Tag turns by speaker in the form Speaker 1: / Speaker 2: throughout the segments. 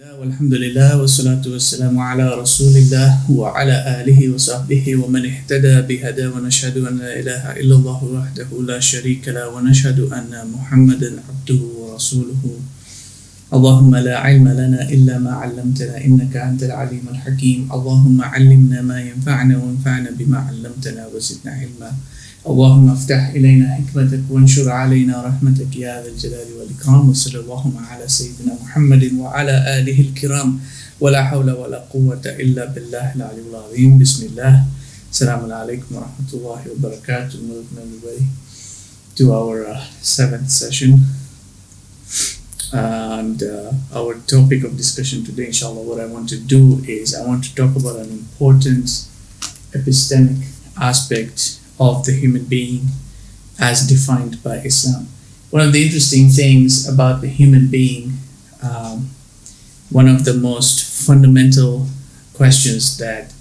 Speaker 1: Alhamdulillah wa salatu wa salamu ala rasulillah wa ala alihi wa sahbihi wa man ihtada bihada wa nashhadu an la ilaha illallah wahdahu la sharika la wa nashhadu anna Muhammadan abduhu wa rasuluhu. Allahumma la ilma lana illa ma 'allamtana innaka antal alimul hakim. Allahumma 'allimna ma yanfa'una wa anfa'na bima 'allamtana wa zidna ilma. اللهم افتح إلينا حكمتك وانشر علينا رحمتك يا ذا الجلال والإكرام وصلى اللهم على سيدنا محمد وعلى آله الكرام ولا حول ولا قوة إلا بالله العلي العظيم. بسم الله. السلام عليكم ورحمة الله وبركاته. Welcome everybody to our seventh session and our topic of discussion today, inshallah, what I want to do is I want to talk about an important epistemic aspect of the human being as defined by Islam. One of the interesting things about the human being, one of the most fundamental questions that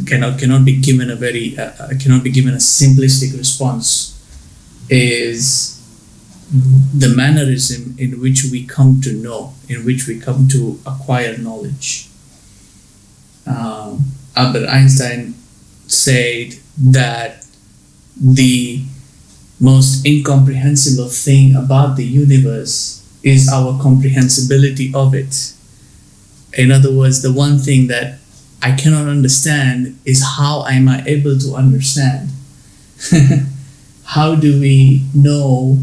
Speaker 1: cannot be given a simplistic response is the mannerism in which we come to know, in which we come to acquire knowledge. Albert Einstein said that the most incomprehensible thing about the universe is our comprehensibility of it. In other words, the one thing that I cannot understand is how am I able to understand? How do we know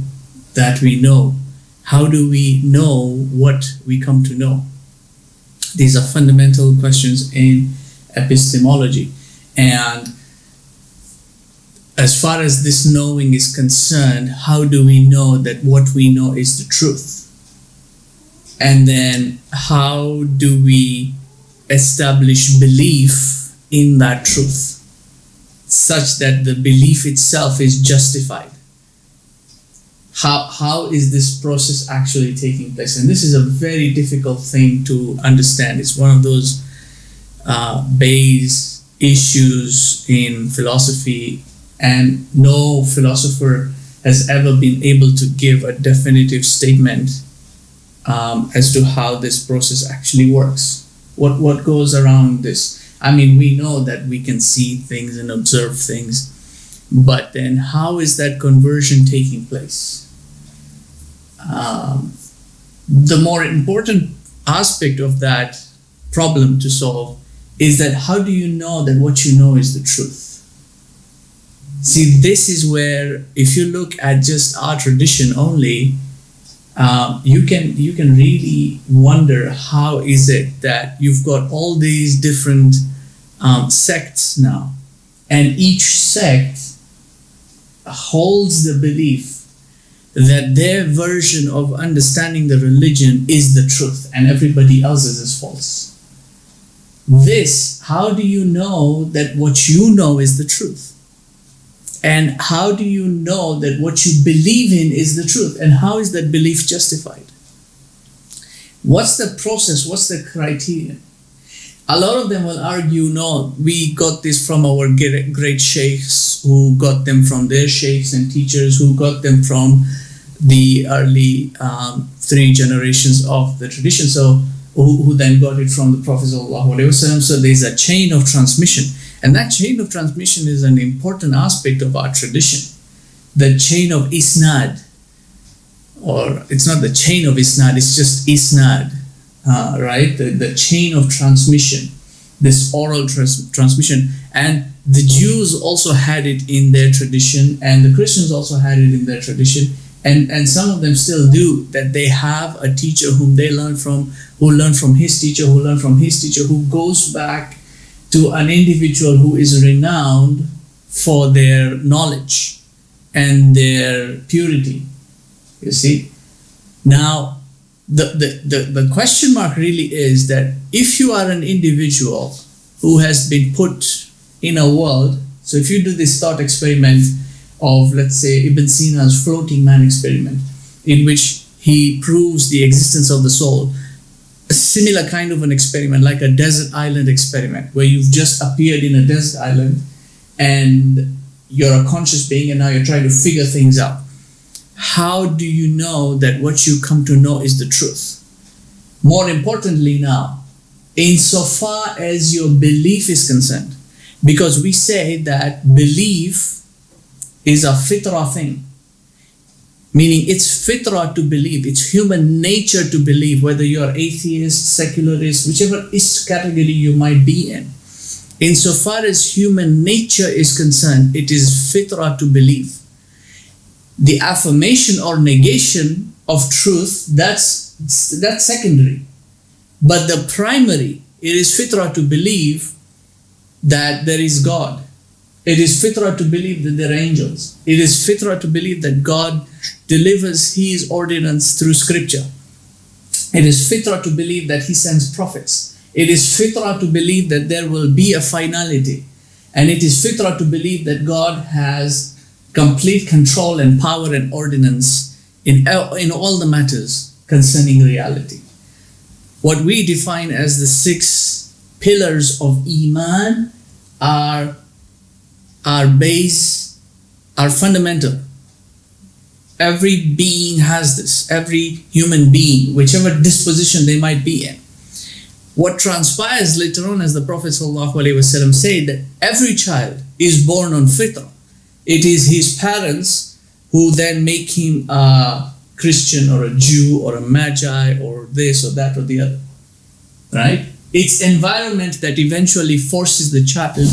Speaker 1: that we know? How do we know what we come to know? These are fundamental questions in epistemology. And as far as this knowing is concerned, how do we know that what we know is the truth? And then how do we establish belief in that truth such that the belief itself is justified? How is this process actually taking place? And this is a very difficult thing to understand. It's one of those base issues in philosophy, and no philosopher has ever been able to give a definitive statement as to how this process actually works. What goes around this? I mean, we know that we can see things and observe things, but then how is that conversion taking place? The more important aspect of that problem to solve is that how do you know that what you know is the truth? See, this is where, if you look at just our tradition only, you can really wonder how is it that you've got all these different sects now, and each sect holds the belief that their version of understanding the religion is the truth and everybody else's is false. How do you know that what you know is the truth? And how do you know that what you believe in is the truth? And how is that belief justified? What's the process? What's the criterion? A lot of them will argue, no, we got this from our great sheikhs, who got them from their sheikhs and teachers, who got them from the early 3 generations of the tradition. So who then got it from the Prophet ﷺ. So there's a chain of transmission. And that chain of transmission is an important aspect of our tradition. The chain of isnad. Or it's not the chain of isnad, it's just isnad. Right? The chain of transmission. This oral transmission. And the Jews also had it in their tradition. And the Christians also had it in their tradition. And some of them still do, that they have a teacher whom they learn from, who learned from his teacher, who learned from his teacher, who goes back to an individual who is renowned for their knowledge and their purity. You see? Now, the question mark really is that if you are an individual who has been put in a world, so if you do this thought experiment of, let's say, Ibn Sina's floating man experiment, in which he proves the existence of the soul, a similar kind of an experiment, like a desert island experiment, where you've just appeared in a desert island and you're a conscious being and now you're trying to figure things out. How do you know that what you come to know is the truth? More importantly now, insofar as your belief is concerned, because we say that belief is a fitra thing, meaning it's fitra to believe, it's human nature to believe, whether you're atheist, secularist, whichever category you might be in. Insofar as human nature is concerned, it is fitra to believe. The affirmation or negation of truth, that's secondary. But the primary, it is fitra to believe that there is God. It is fitra to believe that there are angels. It is fitra to believe that God delivers His ordinance through scripture. It is fitra to believe that He sends prophets. It is fitra to believe that there will be a finality. And it is fitra to believe that God has complete control and power and ordinance in all the matters concerning reality. What we define as the 6 pillars of Iman are fundamental. Every being has this. Every human being, whichever disposition they might be in. What transpires later on, as the Prophet ﷺ said, that every child is born on fitra. It is his parents who then make him a Christian or a Jew or a Magi or this or that or the other. Right? It's environment that eventually forces the child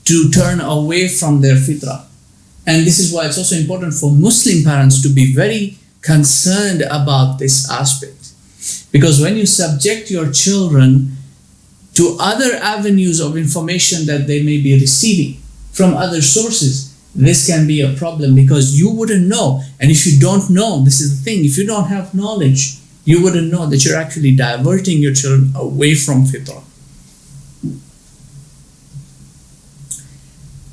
Speaker 1: to turn away from their fitra. And this is why it's also important for Muslim parents to be very concerned about this aspect. Because when you subject your children to other avenues of information that they may be receiving from other sources, this can be a problem because you wouldn't know. And if you don't know, this is the thing, if you don't have knowledge, you wouldn't know that you're actually diverting your children away from fitra.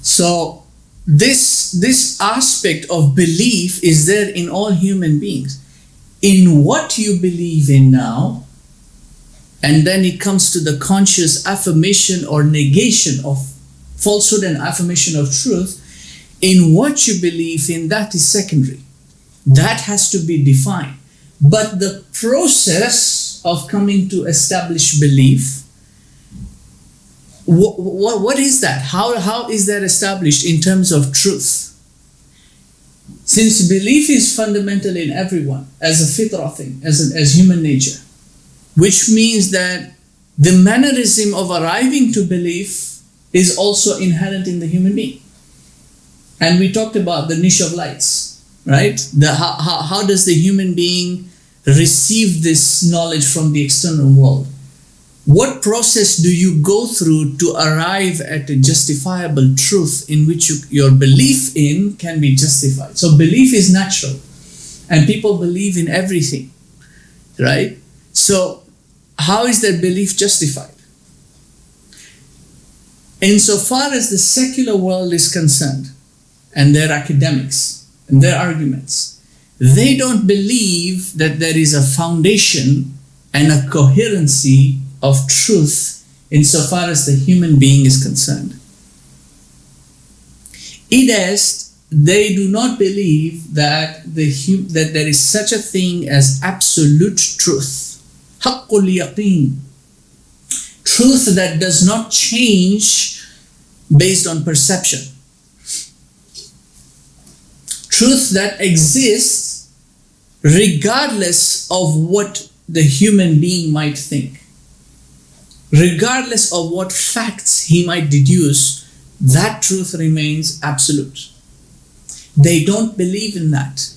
Speaker 1: So this aspect of belief is there in all human beings. In what you believe in now, and then it comes to the conscious affirmation or negation of falsehood and affirmation of truth. In what you believe in, that is secondary. That has to be defined. But the process of coming to establish belief, what is that? How is that established in terms of truth? Since belief is fundamental in everyone as a fitra thing, as human nature, which means that the mannerism of arriving to belief is also inherent in the human being. And we talked about the niche of lights, right? How does the human being receive this knowledge from the external world? What process do you go through to arrive at a justifiable truth in which your belief in can be justified? So belief is natural, and people believe in everything, right? So how is that belief justified? Insofar as the secular world is concerned, and their academics and their arguments, they don't believe that there is a foundation and a coherency of truth insofar as the human being is concerned. They do not believe that there is such a thing as absolute truth. Haqqul yaqeen. Truth that does not change based on perception. Truth that exists regardless of what the human being might think. Regardless of what facts he might deduce, that truth remains absolute. They don't believe in that.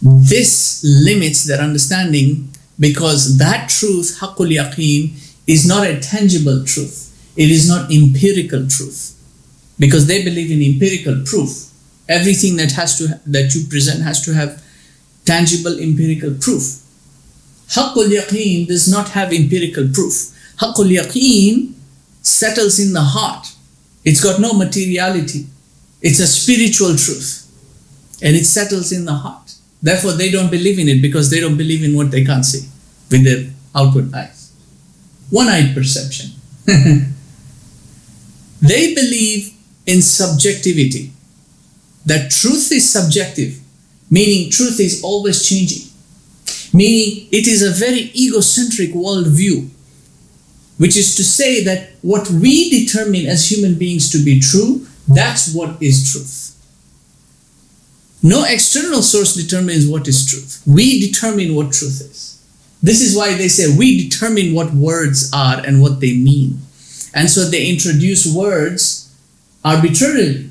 Speaker 1: This limits their understanding because that truth, haqqul yaqeen, is not a tangible truth. It is not empirical truth. Because they believe in empirical proof. Everything that you present has to have tangible empirical proof. Haqqul yaqeen does not have empirical proof. Haqqul yaqeen settles in the heart. It's got no materiality. It's a spiritual truth. And it settles in the heart. Therefore, they don't believe in it because they don't believe in what they can't see with their outward eyes. One-eyed perception. They believe in subjectivity. That truth is subjective, meaning truth is always changing. Meaning, it is a very egocentric worldview, which is to say that what we determine as human beings to be true, that's what is truth. No external source determines what is truth. We determine what truth is. This is why they say we determine what words are and what they mean. And so they introduce words arbitrarily.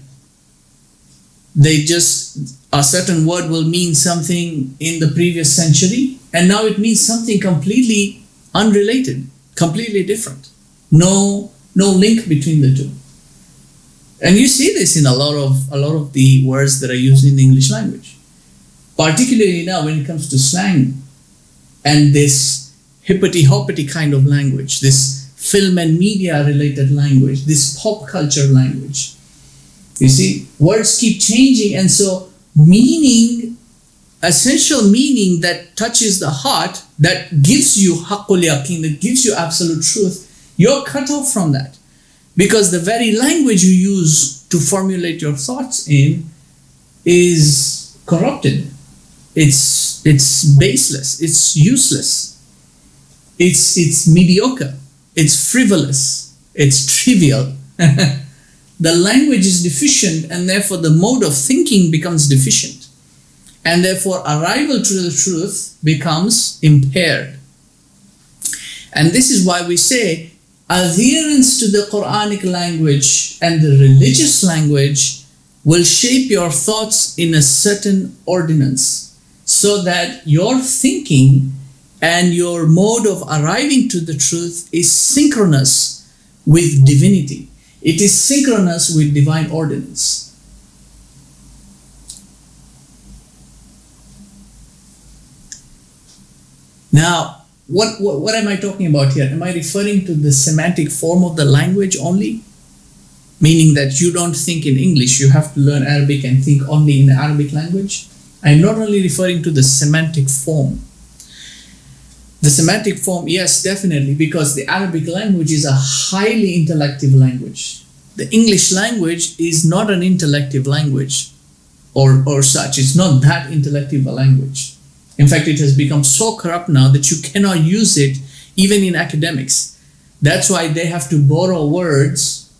Speaker 1: They just, a certain word will mean something in the previous century, and now it means something completely unrelated, completely different. No link between the two. And you see this in a lot of the words that are used in the English language. Particularly now when it comes to slang and this hippity-hoppity kind of language, this film and media related language, this pop culture language. You see, words keep changing, and so meaning, essential meaning that touches the heart, that gives you haqqul yaqeen, that gives you absolute truth, you're cut off from that. Because the very language you use to formulate your thoughts in is corrupted. It's baseless. It's useless. It's mediocre. It's frivolous. It's trivial. The language is deficient, and therefore the mode of thinking becomes deficient. And therefore arrival to the truth becomes impaired. And this is why we say adherence to the Quranic language and the religious language will shape your thoughts in a certain ordinance, so that your thinking and your mode of arriving to the truth is synchronous with divinity. It is synchronous with divine ordinance. Now, what am I talking about here? Am I referring to the semantic form of the language only? Meaning that you don't think in English, you have to learn Arabic and think only in the Arabic language? I'm not only referring to the semantic form. The semantic form, yes, definitely, because the Arabic language is a highly intellective language. The English language is not an intellective language or such. It's not that intellective a language. In fact, it has become so corrupt now that you cannot use it even in academics. That's why they have to borrow words.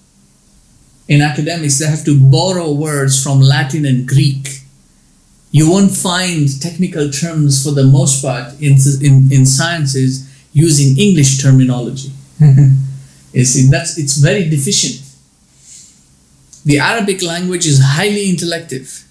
Speaker 1: In academics, they have to borrow words from Latin and Greek. You won't find technical terms for the most part in sciences using English terminology. You see, it's very deficient. The Arabic language is highly intellective.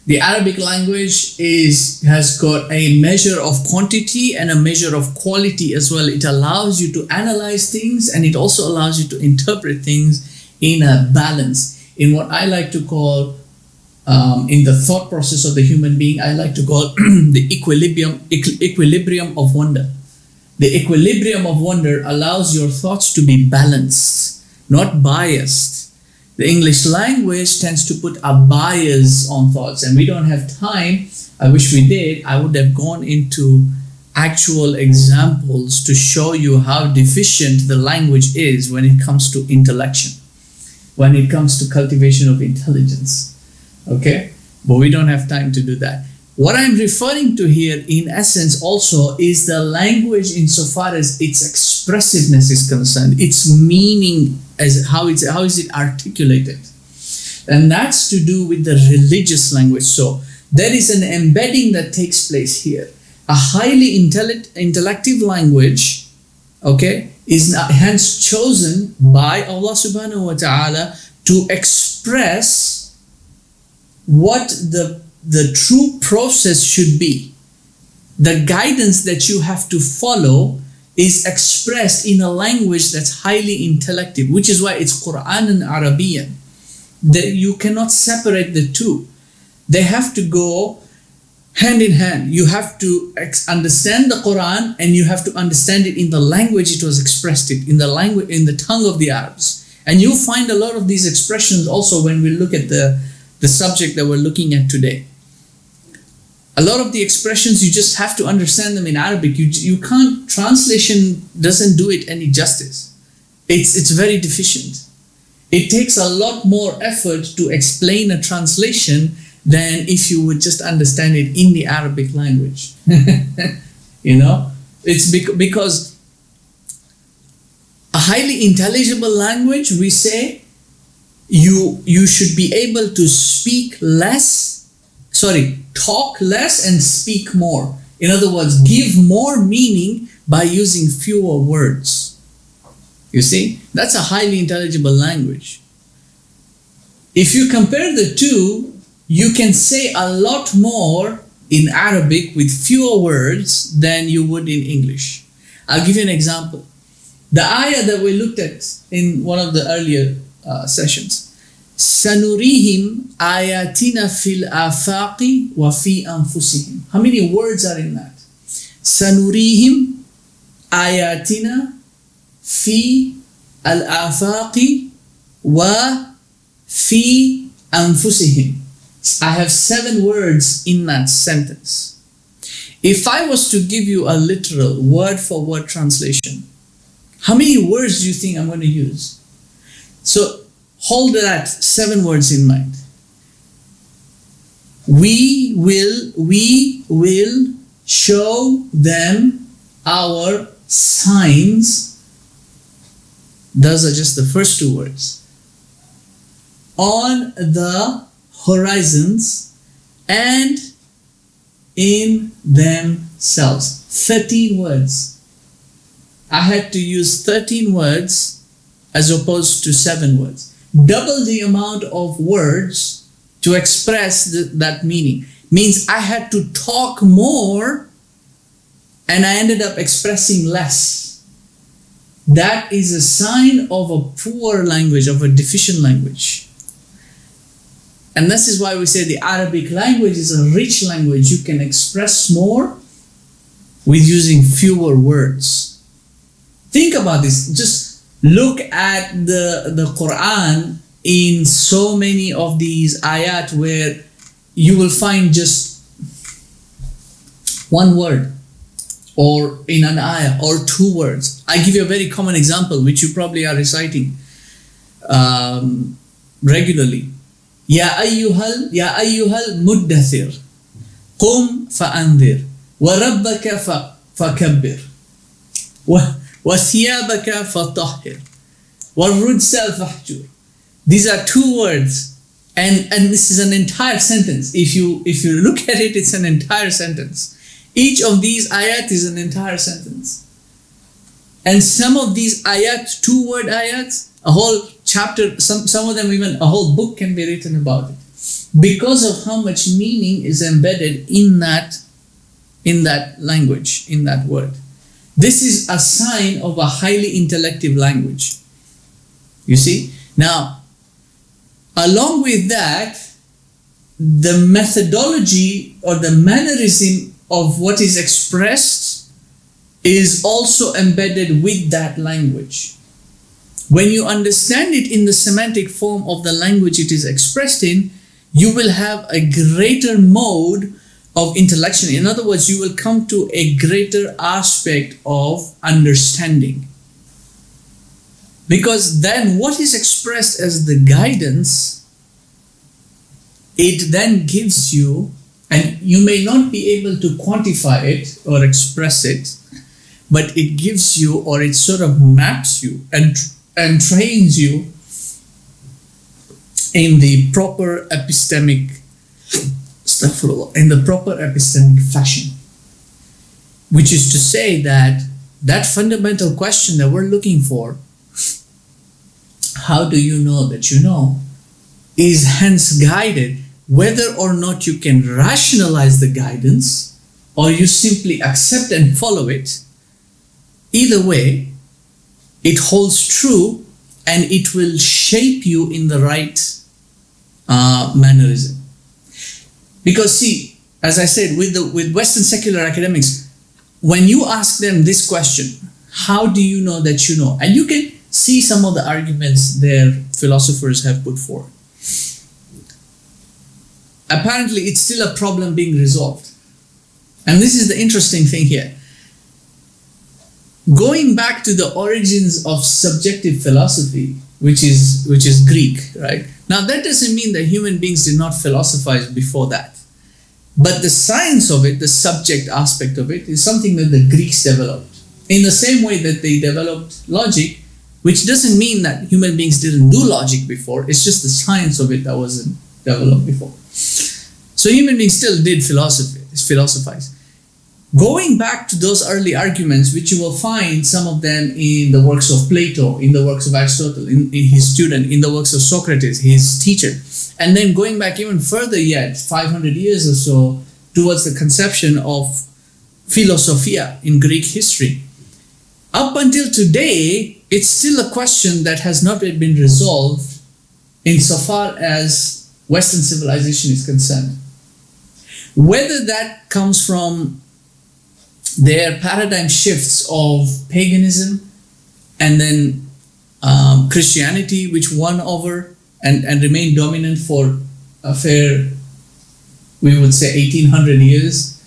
Speaker 1: The Arabic language has got a measure of quantity and a measure of quality as well. It allows you to analyze things, and it also allows you to interpret things in a balance. In what I like to call, in the thought process of the human being, I like to call the equilibrium of wonder. The equilibrium of wonder allows your thoughts to be balanced, not biased. The English language tends to put a bias on thoughts, and we don't have time. I wish we did. I would have gone into actual examples to show you how deficient the language is when it comes to intellection, when it comes to cultivation of intelligence. Okay? But we don't have time to do that. What I'm referring to here, in essence, also is the language insofar as its expressiveness is concerned, its meaning, as how is it articulated. And that's to do with the religious language. So there is an embedding that takes place here. A highly intellective language, okay, is hence chosen by Allah subhanahu wa ta'ala to express what the true process should be. The guidance that you have to follow is expressed in a language that's highly intellective, which is why it's Quran and Arabian. You cannot separate the two. They have to go hand in hand. You have to understand the Quran, and you have to understand it in the language it was expressed in the tongue of the Arabs. And you'll find a lot of these expressions also when we look at the subject that we're looking at today. A lot of the expressions, you just have to understand them in Arabic. You can't, translation doesn't do it any justice. It's very deficient. It takes a lot more effort to explain a translation than if you would just understand it in the Arabic language. It's because a highly intelligible language, we say, you should be able to talk less and speak more. In other words, give more meaning by using fewer words. You see, that's a highly intelligible language. If you compare the two, you can say a lot more in Arabic with fewer words than you would in English. I'll give you an example. The ayah that we looked at in one of the earlier sessions. سَنُرِيهِمْ آيَاتِنَا فِي الْآفَاقِ وَفِي أَنفُسِهِمْ. How many words are in that? سَنُرِيهِمْ آيَاتِنَا فِي الْآفَاقِ وَفِي أَنفُسِهِمْ. I have 7 words in that sentence. If I was to give you a literal word-for-word translation, how many words do you think I'm going to use? So hold that 7 words in mind. We will show them our signs. Those are just the first 2 words. On the horizons and in themselves. 13 words. I had to use 13 words as opposed to 7 words. Double the amount of words to express that meaning. Means I had to talk more and I ended up expressing less. That is a sign of a poor language, of a deficient language. And this is why we say the Arabic language is a rich language. You can express more with using fewer words. Think about this. Just look at the Quran in so many of these ayat where you will find just 1 word, or in an ayah, or 2 words. I give you a very common example which you probably are reciting regularly. Ya ayyuhal muddathir qum fa'anzir wa rabbaka fakabbir wa thiyabaka fatahhir wa rujza fahjur. These are 2 words, and this is an entire sentence. If you look at it, it's an entire sentence. Each of these ayat is an entire sentence. And some of these ayat, 2-word ayats, a whole chapter, some of them even a whole book can be written about it, because of how much meaning is embedded in that language, in that word. This is a sign of a highly intellective language. You see? Now, along with that, the methodology or the mannerism of what is expressed is also embedded with that language. When you understand it in the semantic form of the language it is expressed in, you will have a greater mode of intellection. In other words, you will come to a greater aspect of understanding. Because then what is expressed as the guidance, it then gives you, and you may not be able to quantify it or express it, but it gives you, or it sort of maps you and trains you in the proper epistemic fashion. Which is to say that fundamental question that we're looking for, how do you know that you know, is hence guided whether or not you can rationalize the guidance or you simply accept and follow it. Either way, it holds true and it will shape you in the right mannerism. Because see, as I said, with Western secular academics, when you ask them this question, how do you know that you know? And you can see some of the arguments their philosophers have put forward. Apparently, it's still a problem being resolved. And this is the interesting thing here. Going back to the origins of subjective philosophy, which is Greek, right? Now that doesn't mean that human beings did not philosophize before that. But the science of it, the subject aspect of it, is something that the Greeks developed. In the same way that they developed logic, which doesn't mean that human beings didn't do logic before, it's just the science of it that wasn't developed before. So human beings still did philosophize. Going back to those early arguments, which you will find some of them in the works of Plato, in the works of Aristotle, in his student, in the works of Socrates, his teacher, and then going back even further yet, 500 years or so, towards the conception of philosophia in Greek history. Up until today, it's still a question that has not yet been resolved insofar as Western civilization is concerned. Whether that comes from their paradigm shifts of paganism and then Christianity, which won over and remained dominant for a fair, we would say, 1800 years,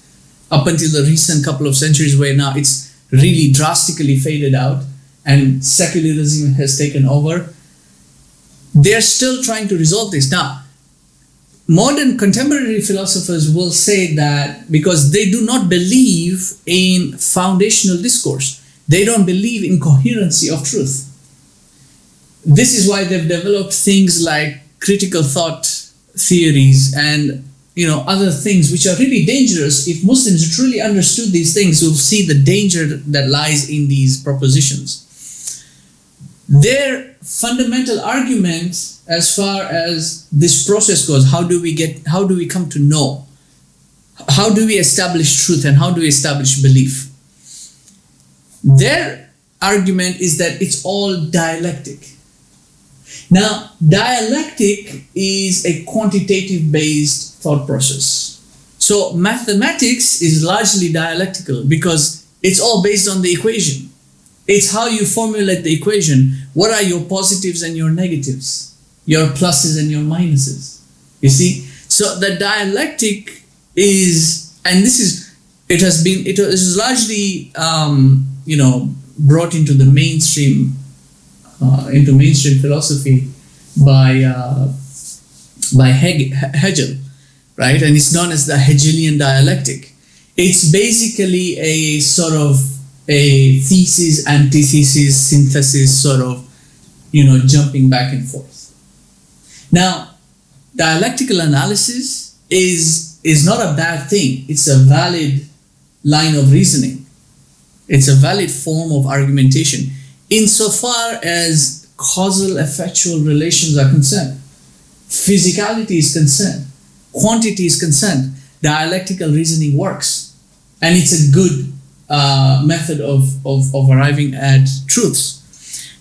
Speaker 1: up until the recent couple of centuries, where now it's really drastically faded out and secularism has taken over. They're still trying to resolve this. Now, modern contemporary philosophers will say that because they do not believe in foundational discourse, they don't believe in coherency of truth. This is why they've developed things like critical thought theories and other things which are really dangerous. If Muslims truly understood these things, you'll see the danger that lies in these propositions. Their fundamental argument as far as this process goes, how do we come to know? How do we establish truth and how do we establish belief? Their argument is that it's all dialectic. Now, dialectic is a quantitative based thought process. So mathematics is largely dialectical because it's all based on the equation. It's how you formulate the equation. What are your positives and your negatives? Your pluses and your minuses. You see? So the dialectic is, and this is, it is largely, brought into the mainstream, into mainstream philosophy by Hegel, right? And it's known as the Hegelian dialectic. It's basically a sort of a thesis, antithesis, synthesis, sort of, jumping back and forth. Now, dialectical analysis is not a bad thing. It's a valid line of reasoning. It's a valid form of argumentation insofar as causal effectual relations are concerned, physicality is concerned, quantity is concerned. Dialectical reasoning works, and it's a good method of arriving at truths.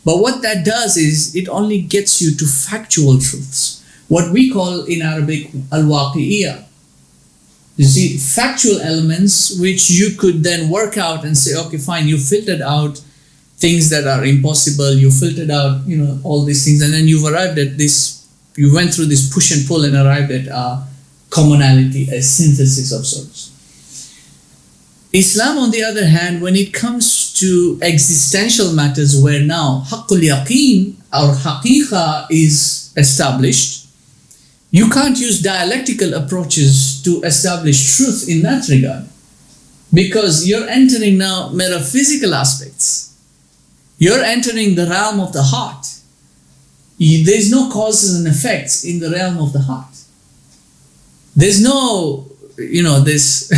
Speaker 1: But what that does is it only gets you to factual truths, what we call in Arabic al-waqiyya. You see, factual elements which you could then work out and say, okay, fine, you filtered out things that are impossible, you filtered out, all these things, and then you've arrived at this, you went through this push and pull and arrived at a commonality, a synthesis of sorts. Islam, on the other hand, when it comes to existential matters where now haqqul yaqeen or haqiqa is established, you can't use dialectical approaches to establish truth in that regard, because you're entering now metaphysical aspects. You're entering the realm of the heart. There's no causes and effects in the realm of the heart. There's no, this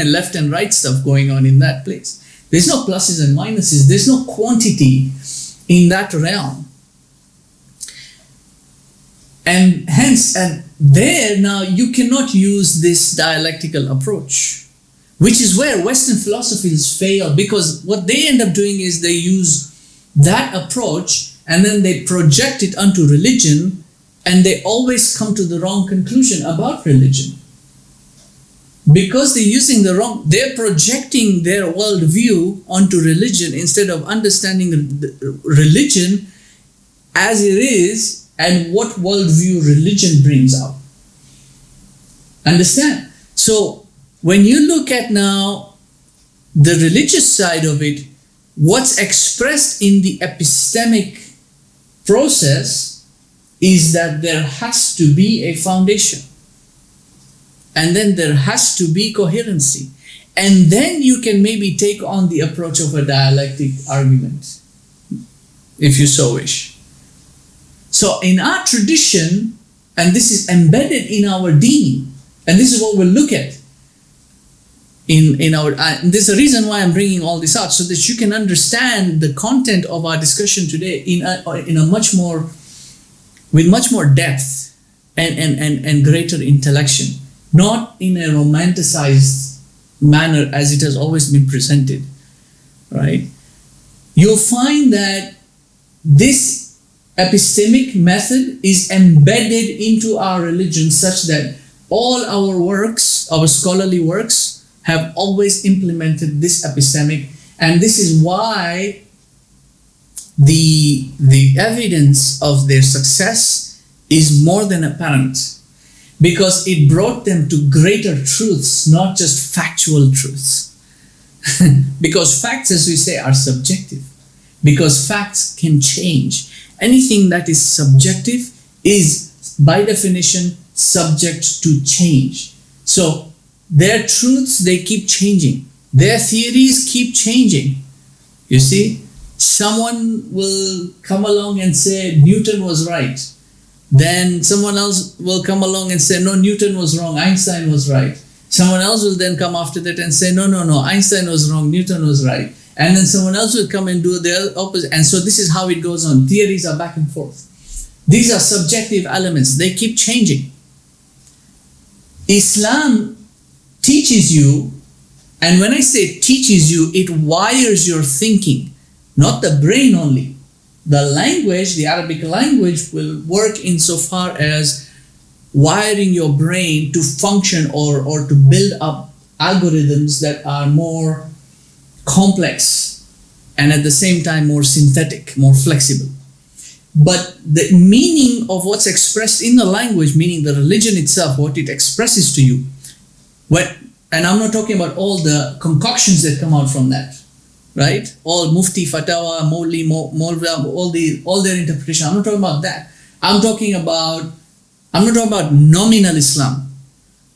Speaker 1: left and right stuff going on in that place. There's no pluses and minuses. There's no quantity in that realm. And hence, and there now you cannot use this dialectical approach, which is where Western philosophies fail, because what they end up doing is they use that approach and then they project it onto religion, and they always come to the wrong conclusion about religion. Because they're projecting their worldview onto religion instead of understanding religion as it is and what worldview religion brings out. Understand? So when you look at now the religious side of it, what's expressed in the epistemic process is that there has to be a foundation, and then there has to be coherency, and then you can maybe take on the approach of a dialectic argument, if you so wish. So in our tradition, and this is embedded in our deen, and this is what we'll look at in our, there's a reason why I'm bringing all this out, so that you can understand the content of our discussion today in a much more, with much more depth and greater intellection, not in a romanticized manner as it has always been presented, right? You'll find that this epistemic method is embedded into our religion such that all our works, our scholarly works, have always implemented this epistemic, and this is why the evidence of their success is more than apparent, because it brought them to greater truths, not just factual truths. Because facts, as we say, are subjective, because facts can change. Anything that is subjective is by definition subject to change. So their truths, they keep changing. Their theories keep changing. You see, someone will come along and say Newton was right. Then someone else will come along and say, no, Newton was wrong, Einstein was right. Someone else will then come after that and say, no, Einstein was wrong, Newton was right. And then someone else will come and do the opposite. And so this is how it goes on. Theories are back and forth. These are subjective elements. They keep changing. Islam teaches you, and when I say teaches you, it wires your thinking, not the brain only. The language, the Arabic language, will work insofar as wiring your brain to function or to build up algorithms that are more complex and at the same time more synthetic, more flexible. But the meaning of what's expressed in the language, meaning the religion itself, what it expresses to you, and I'm not talking about all the concoctions that come out from that, right? All mufti, fatawa, mawli, mawla, all their interpretation. I'm not talking about that. I'm not talking about nominal Islam.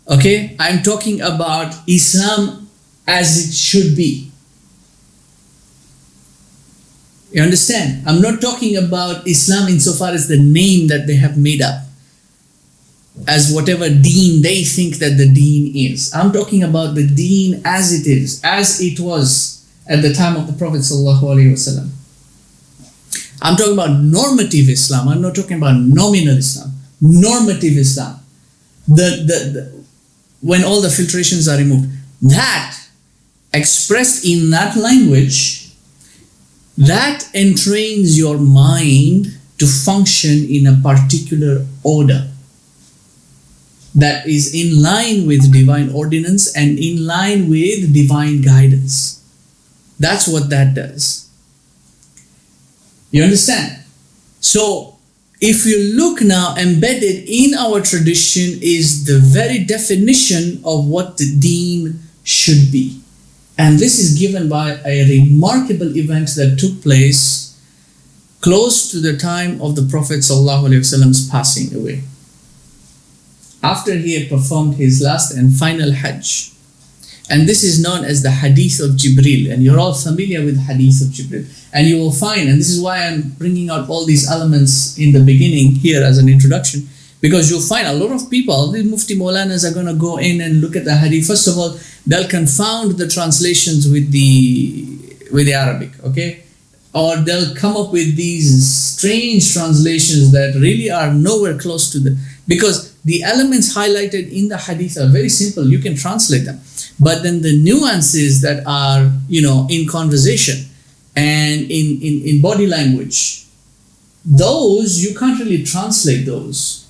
Speaker 1: Okay? I'm talking about Islam as it should be. You understand? I'm not talking about Islam insofar as the name that they have made up, as whatever deen they think that the deen is. I'm talking about the deen as it is, as it was at the time of the Prophet ﷺ. I'm talking about normative Islam. I'm not talking about nominal Islam. Normative Islam. When all the filtrations are removed. That, expressed in that language, that entrains your mind to function in a particular order that is in line with divine ordinance and in line with divine guidance. That's what that does. You understand? So, if you look now, embedded in our tradition is the very definition of what the deen should be. And this is given by a remarkable event that took place close to the time of the Prophet ﷺ's passing away. After he had performed his last and final Hajj. And this is known as the Hadith of Jibril. And you're all familiar with Hadith of Jibril. And you will find, and this is why I'm bringing out all these elements in the beginning here as an introduction, because you'll find a lot of people, the Mufti Maulanas are going to go in and look at the Hadith. First of all, they'll confound the translations with the Arabic, okay? Or they'll come up with these strange translations that really are nowhere close to the, because the elements highlighted in the Hadith are very simple. You can translate them. But then the nuances that are, in conversation and in body language, those, you can't really translate those.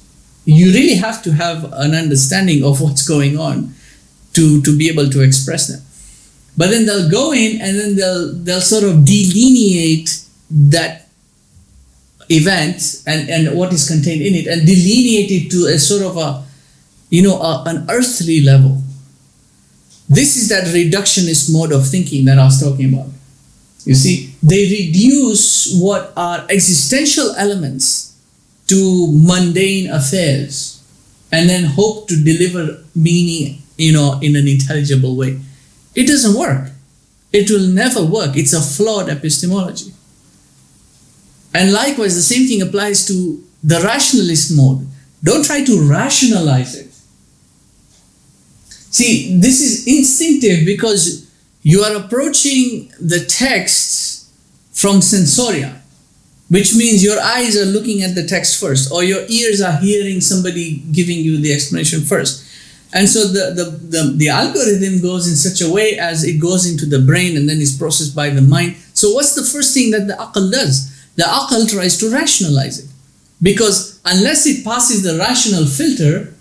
Speaker 1: You really have to have an understanding of what's going on to be able to express them. But then they'll go in and then they'll sort of delineate that event and what is contained in it, and delineate it to a sort of an earthly level. This is that reductionist mode of thinking that I was talking about. You see, they reduce what are existential elements to mundane affairs and then hope to deliver meaning, in an intelligible way. It doesn't work. It will never work. It's a flawed epistemology. And likewise, the same thing applies to the rationalist mode. Don't try to rationalize it. See, this is instinctive because you are approaching the texts from sensoria, which means your eyes are looking at the text first, or your ears are hearing somebody giving you the explanation first. And so the algorithm goes in such a way as it goes into the brain and then is processed by the mind. So what's the first thing that the aql does? The aql tries to rationalize it. Because unless it passes the rational filter,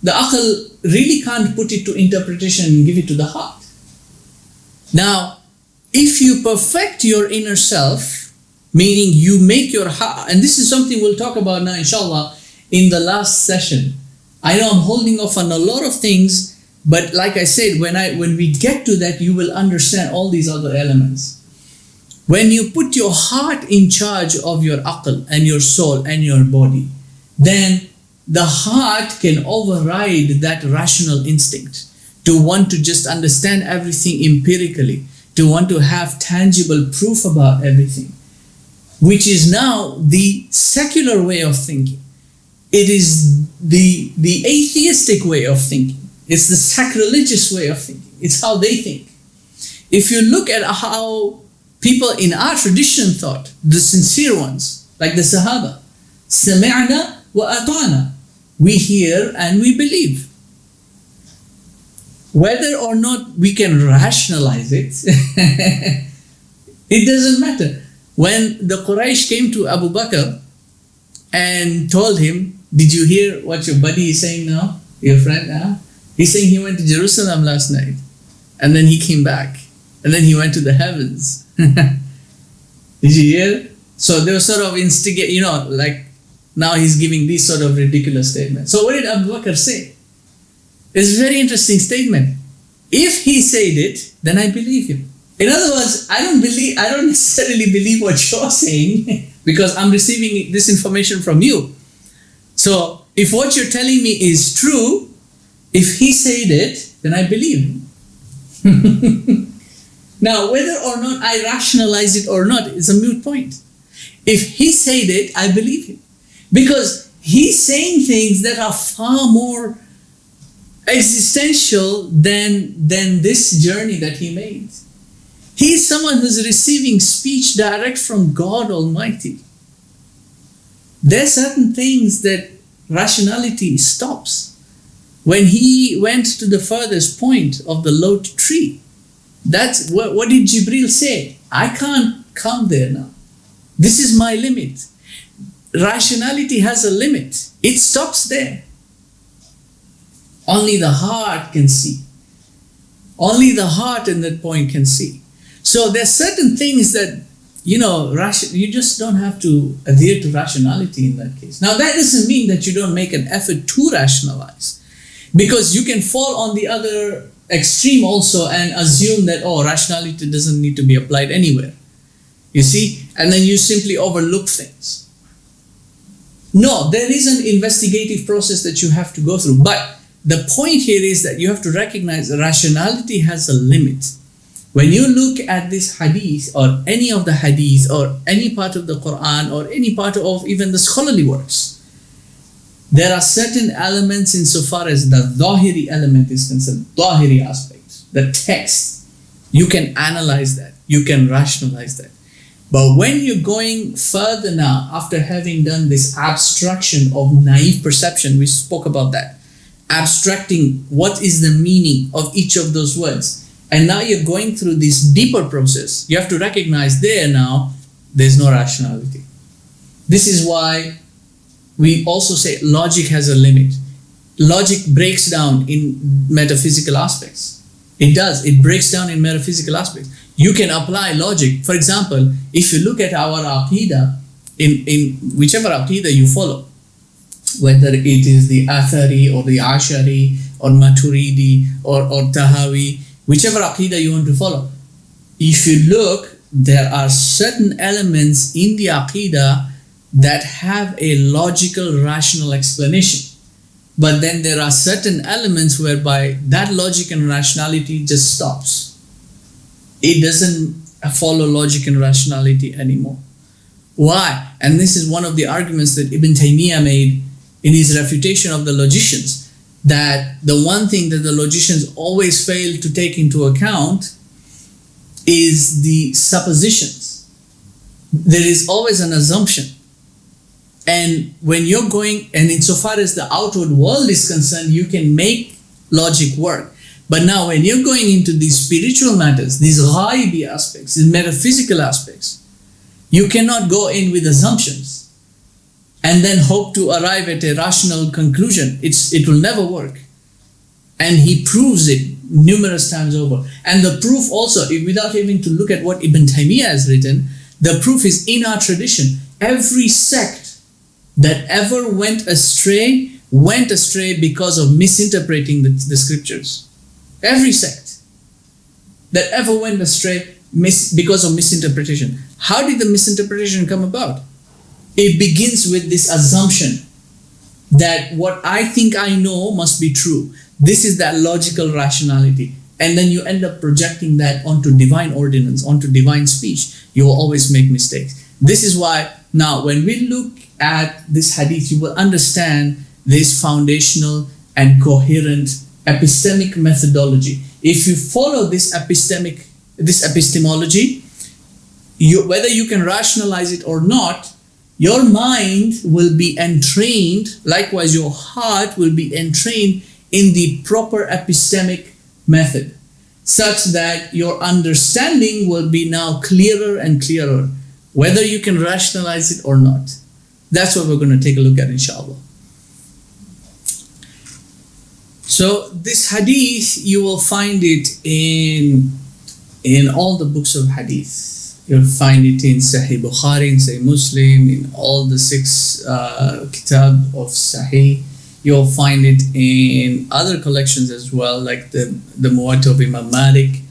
Speaker 1: the aql really can't put it to interpretation and give it to the heart. Now, if you perfect your inner self, meaning you make your heart, and this is something we'll talk about now, inshallah, in the last session. I know I'm holding off on a lot of things, but like I said, when we get to that, you will understand all these other elements. When you put your heart in charge of your aql and your soul and your body, then the heart can override that rational instinct to want to just understand everything empirically, to want to have tangible proof about everything, which is now the secular way of thinking. It is the atheistic way of thinking. It's the sacrilegious way of thinking. It's how they think. If you look at how people in our tradition thought, the sincere ones, like the Sahaba, سَمِعْنَا وَأَطَعْنَا, we hear and we believe. Whether or not we can rationalize it, it doesn't matter. When the Quraysh came to Abu Bakr and told him, did you hear what your buddy is saying now? Your friend? He's saying he went to Jerusalem last night. And then he came back. And then he went to the heavens. Did you hear? So they were sort of instigate, like now he's giving these sort of ridiculous statements. So what did Abu Bakr say? It's a very interesting statement. If he said it, then I believe him. In other words, I don't necessarily believe what you're saying because I'm receiving this information from you. So if what you're telling me is true, if he said it, then I believe him. Now, whether or not I rationalize it or not is a moot point. If he said it, I believe him. Because he's saying things that are far more existential than this journey that he made. He's someone who's receiving speech direct from God Almighty. There are certain things that rationality stops. When he went to the furthest point of the Lot tree, that's what did Jibril say? I can't come there now. This is my limit. Rationality has a limit. It stops there. Only the heart can see. Only the heart in that point can see. So there are certain things that, you just don't have to adhere to rationality in that case. Now that doesn't mean that you don't make an effort to rationalize. Because you can fall on the other extreme also and assume that, rationality doesn't need to be applied anywhere. You see? And then you simply overlook things. No, there is an investigative process that you have to go through. But the point here is that you have to recognize that rationality has a limit. When you look at this hadith or any of the hadith or any part of the Quran or any part of even the scholarly works, there are certain elements insofar as the dhahiri element is concerned, dhahiri aspects, the text, you can analyze that, you can rationalize that. But when you're going further now, after having done this abstraction of naive perception, we spoke about that, abstracting what is the meaning of each of those words, and now you're going through this deeper process, you have to recognize there's no rationality. This is why we also say logic has a limit. Logic breaks down in metaphysical aspects. It does. It breaks down in metaphysical aspects. You can apply logic. For example, if you look at our aqidah, in whichever aqidah you follow, whether it is the Athari or the Ashari or Maturidi or Tahawi, whichever aqidah you want to follow, if you look, there are certain elements in the Aqidah that have a logical, rational explanation. But then there are certain elements whereby that logic and rationality just stops. It doesn't follow logic and rationality anymore. Why? And this is one of the arguments that Ibn Taymiyyah made in his refutation of the logicians, that the one thing that the logicians always fail to take into account is the suppositions. There is always an assumption. And when you're going, and insofar as the outward world is concerned, you can make logic work. But now when you're going into these spiritual matters, these ghaibi aspects, these metaphysical aspects, you cannot go in with assumptions and then hope to arrive at a rational conclusion. It will never work. And he proves it numerous times over. And the proof also, without even to look at what Ibn Taymiyyah has written, the proof is in our tradition. Every sect that ever went astray because of misinterpreting the scriptures. Every sect that ever went astray because of misinterpretation. How did the misinterpretation come about? It begins with this assumption that what I think I know must be true. This is that logical rationality. And then you end up projecting that onto divine ordinance, onto divine speech. You will always make mistakes. This is why now when we look at this hadith, you will understand this foundational and coherent epistemic methodology. If you follow this epistemology, whether you can rationalize it or not, your mind will be entrained, likewise your heart will be entrained in the proper epistemic method, such that your understanding will be now clearer and clearer, whether you can rationalize it or not. That's what we're going to take a look at, inshallah. So this hadith, you will find it in all the books of hadith. You'll find it in Sahih Bukhari, in Sahih Muslim, in all the 6 kitab of Sahih. You'll find it in other collections as well, like the Muwatta of Imam Malik.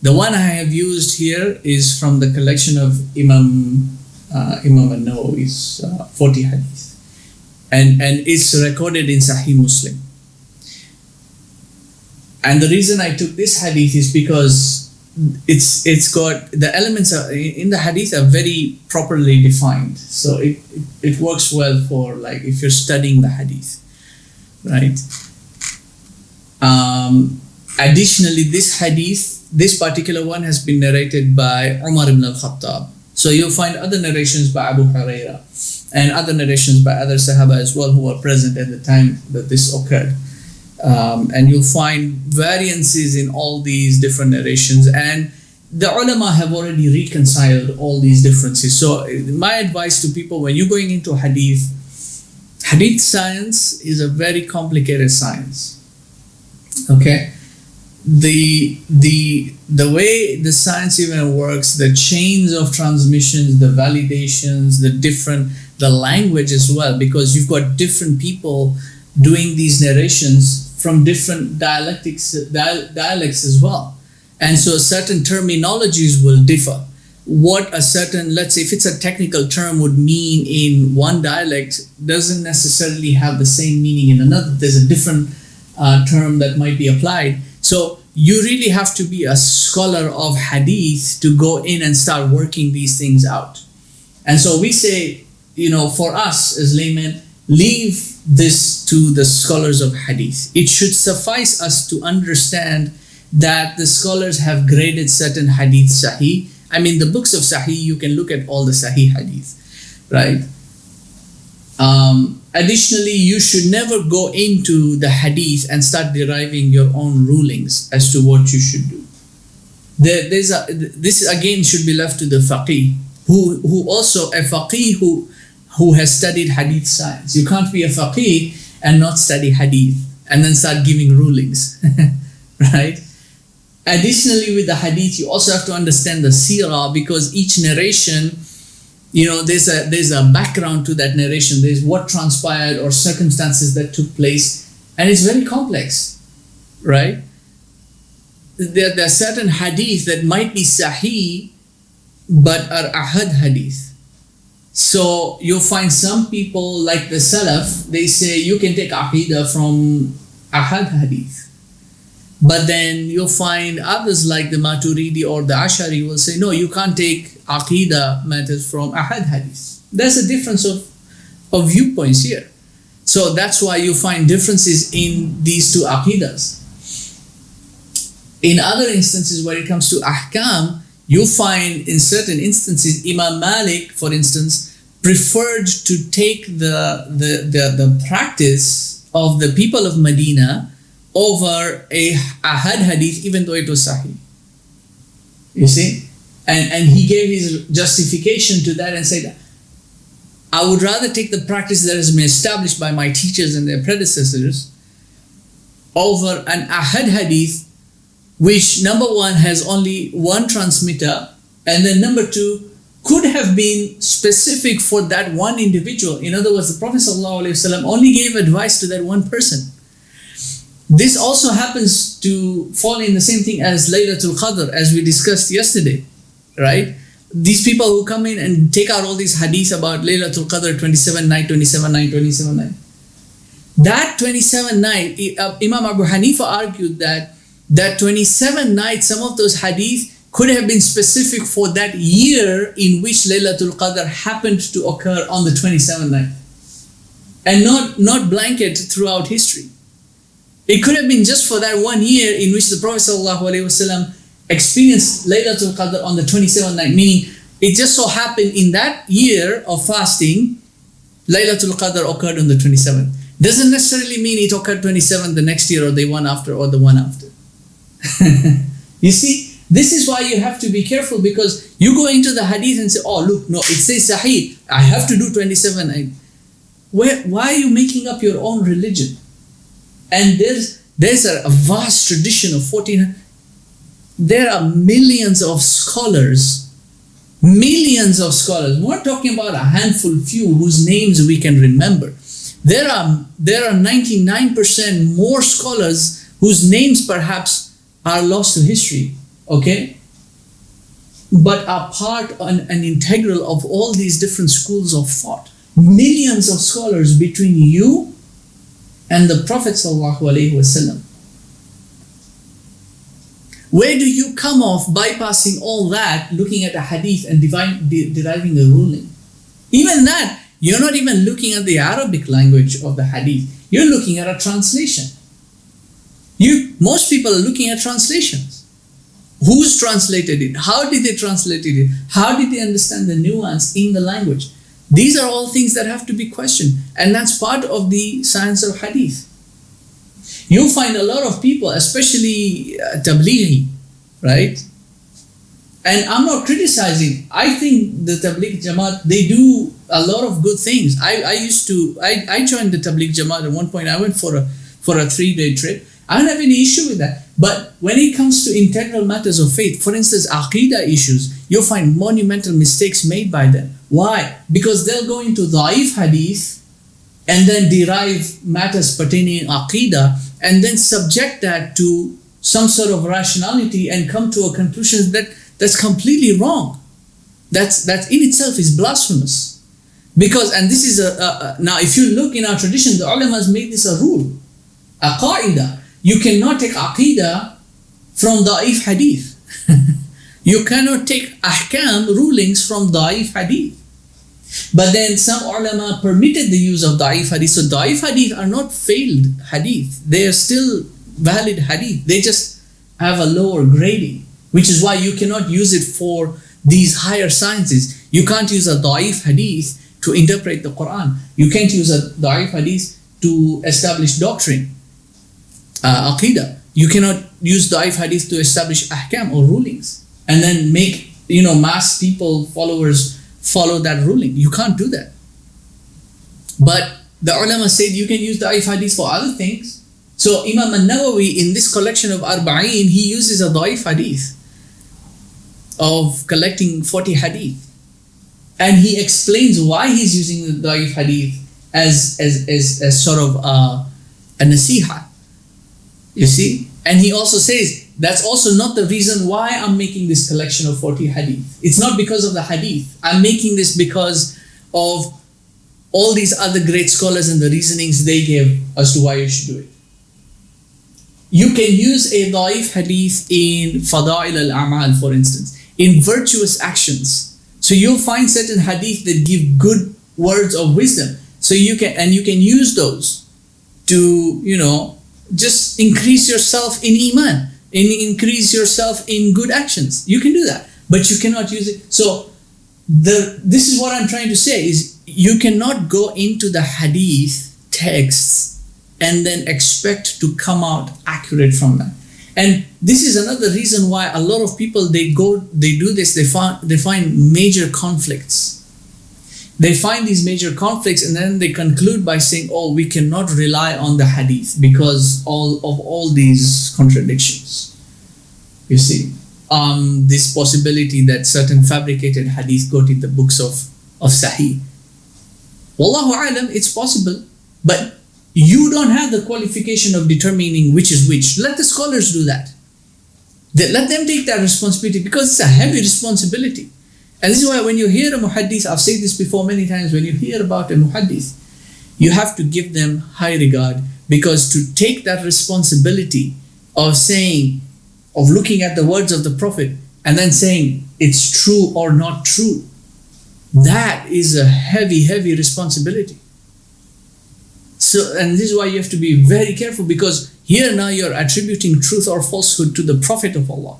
Speaker 1: The one I have used here is from the collection of Imam al-Nawawi's 40 hadith. And it's recorded in Sahih Muslim. And the reason I took this hadith is because it's got, the elements in the hadith are very properly defined. So it works well for, like, if you're studying the hadith, right? Additionally, this hadith, this particular one has been narrated by Umar ibn al-Khattab. So you'll find other narrations by Abu Huraira and other narrations by other Sahaba as well who were present at the time that this occurred. And you'll find variances in all these different narrations, and the ulama have already reconciled all these differences. So my advice to people, when you're going into hadith science is a very complicated science. Okay? The way the science even works, the chains of transmissions, the validations, the language as well, because you've got different people doing these narrations from different dialectics as well. And so certain terminologies will differ. What a certain, let's say if it's a technical term, would mean in one dialect doesn't necessarily have the same meaning in another. There's a different term that might be applied. So you really have to be a scholar of hadith to go in and start working these things out. And so we say, for us as laymen, leave this to the scholars of hadith. It should suffice us to understand that the scholars have graded certain hadith sahih. I mean, the books of sahih, you can look at all the sahih hadith, right? Additionally, you should never go into the hadith and start deriving your own rulings as to what you should do. This again should be left to the faqih, who also a faqih who has studied hadith science. You can't be a faqih and not study hadith and then start giving rulings, right? Additionally, with the hadith, you also have to understand the seerah, because each narration, there's a background to that narration. There's what transpired or circumstances that took place, and it's very complex, right? There are certain hadith that might be sahih but are ahad hadith. So you'll find some people like the Salaf, they say you can take aqidah from ahad hadith. But then you'll find others like the Maturidi or the Ashari will say, no, you can't take aqidah matters from ahad hadith. There's a difference of viewpoints here. So that's why you find differences in these two aqidahs. In other instances, when it comes to ahkam, you find in certain instances, Imam Malik, for instance, preferred to take the practice of the people of Medina over a ahad hadith, even though it was sahih. You see? And he gave his justification to that and said, I would rather take the practice that has been established by my teachers and their predecessors over an ahad hadith, which number one has only one transmitter, and then number two could have been specific for that one individual. In other words, the Prophet ﷺ only gave advice to that one person. This also happens to fall in the same thing as Laylatul Qadr, as we discussed yesterday, right? These people who come in and take out all these hadith about Laylatul Qadr, 27 night, 27 night, 27 night. That 27 night, Imam Abu Hanifa argued that 27 nights, some of those hadith could have been specific for that year in which Laylatul Qadr happened to occur on the 27th night, and not blanket throughout history. It could have been just for that 1 year in which the Prophet ﷺ experienced Laylatul Qadr on the 27th night, meaning it just so happened in that year of fasting, Laylatul Qadr occurred on the 27th. Doesn't necessarily mean it occurred 27th the next year or the one after or the one after. You see, this is why you have to be careful, because you go into the hadith and say, oh look, no, it says sahih, I have to do 27. Why are you making up your own religion? And there's a vast tradition of 1400. There are millions of scholars. We're not talking about a handful few whose names we can remember. There are 99% more scholars whose names perhaps are lost to history, okay? But are part and integral of all these different schools of thought. Millions of scholars between you and the Prophet ﷺ. Where do you come off bypassing all that, looking at a hadith and deriving a ruling? Even that, you're not even looking at the Arabic language of the hadith. You're looking at a translation. Most people are looking at translations. Who's translated it? How did they translate it? How did they understand the nuance in the language? These are all things that have to be questioned. And that's part of the science of hadith. You'll find a lot of people, especially Tablighi, right? And I'm not criticizing. I think the Tabligh Jamaat, they do a lot of good things. I joined the Tabligh Jamaat at one point. I went for a 3-day trip. I don't have any issue with that. But when it comes to integral matters of faith, for instance, Aqidah issues, you'll find monumental mistakes made by them. Why? Because they'll go into Da'if Hadith and then derive matters pertaining to Aqidah and then subject that to some sort of rationality and come to a conclusion that's completely wrong. That in itself is blasphemous. Because, and this is now if you look in our tradition, the ulamas made this a rule, a qa'idah. You cannot take aqidah from da'if hadith. You cannot take ahkam rulings from da'if hadith. But then some ulama permitted the use of da'if hadith. So da'if hadith are not failed hadith. They are still valid hadith. They just have a lower grading, which is why you cannot use it for these higher sciences. You can't use a da'if hadith to interpret the Quran. You can't use a da'if hadith to establish doctrine. Aqidah. You cannot use da'if hadith to establish ahkam or rulings and then make mass people, followers follow that ruling. You can't do that. But the ulama said you can use da'if hadith for other things. So Imam al-Nawawi in this collection of Arba'in, he uses a da'if hadith of collecting 40 hadith. And he explains why he's using the da'if hadith as sort of a nasiha. You see? And he also says, that's also not the reason why I'm making this collection of 40 hadith. It's not because of the hadith. I'm making this because of all these other great scholars and the reasonings they gave as to why you should do it. You can use a da'if hadith in Fada'il al-A'mal, for instance, in virtuous actions. So you'll find certain hadith that give good words of wisdom. So you can use those to, just increase yourself in Iman, and increase yourself in good actions. You can do that, but you cannot use it. So this is what I'm trying to say is you cannot go into the hadith texts and then expect to come out accurate from that. And this is another reason why a lot of people, they do this, they find major conflicts. They find these major conflicts and then they conclude by saying, oh, we cannot rely on the hadith because of all these contradictions. You see, this possibility that certain fabricated hadith got in the books of Sahih. Wallahu alam, it's possible, but you don't have the qualification of determining which is which. Let the scholars do that. Let them take that responsibility because it's a heavy responsibility. And this is why when you hear a muhaddith, I've said this before many times, when you hear about a muhaddith, you have to give them high regard, because to take that responsibility of looking at the words of the Prophet and then saying it's true or not true, that is a heavy, heavy responsibility. So, and this is why you have to be very careful, because here now you're attributing truth or falsehood to the Prophet of Allah.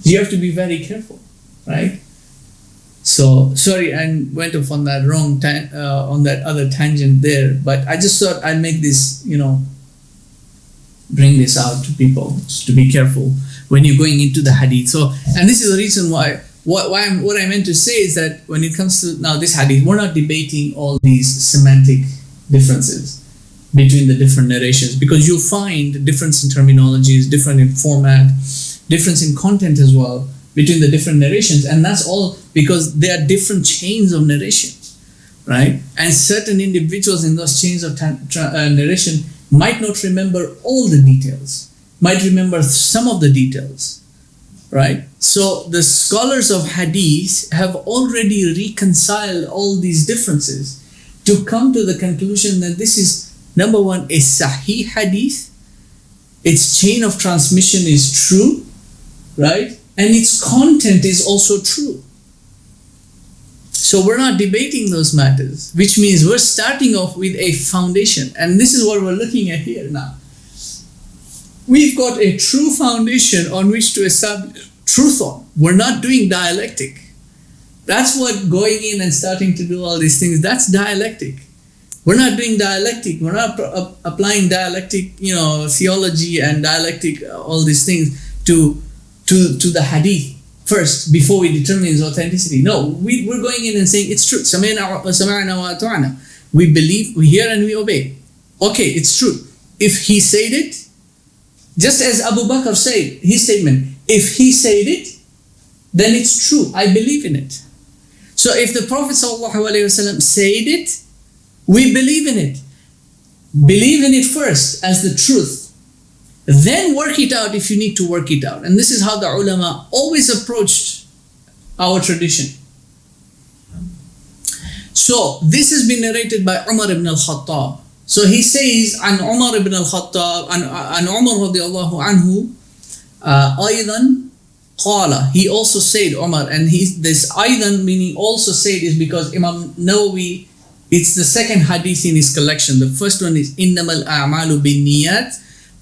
Speaker 1: You have to be very careful, right? So, sorry, I went off on that on that other tangent there, but I just thought I'd make this, bring this out to people, just to be careful when you're going into the hadith. So, and this is the reason why, what I meant to say is that when it comes to now this hadith, we're not debating all these semantic differences between the different narrations, because you'll find difference in terminologies, different in format, difference in content as well between the different narrations, and that's all because there are different chains of narration, right? And certain individuals in those chains of narration might not remember all the details, might remember some of the details, right? So the scholars of hadith have already reconciled all these differences to come to the conclusion that this is, number one, a sahih hadith, its chain of transmission is true, right? And its content is also true. So we're not debating those matters, which means we're starting off with a foundation. And this is what we're looking at here now. We've got a true foundation on which to establish truth on. We're not doing dialectic. That's what going in and starting to do all these things, that's dialectic. We're not doing dialectic. We're not applying dialectic, theology and dialectic, all these things to the hadith first before we determine its authenticity. No, we're going in and saying it's true. Sama'na wa ata'na. We believe, we hear and we obey. Okay, it's true. If he said it, just as Abu Bakr said, his statement, if he said it, then it's true. I believe in it. So if the Prophet ﷺ said it, we believe in it. Believe in it first as the truth. Then work it out if you need to work it out. And this is how the ulama always approached our tradition. So this has been narrated by Umar ibn al-Khattab. So he says, عن عمر ibn al-Khattab, عن عمر رضي الله عنه, أيضا قال, he also said, Umar, and this أيضا meaning also said is because Imam Nawawi, it's the second hadith in his collection. The first one is إنما الأعمال بالنيات,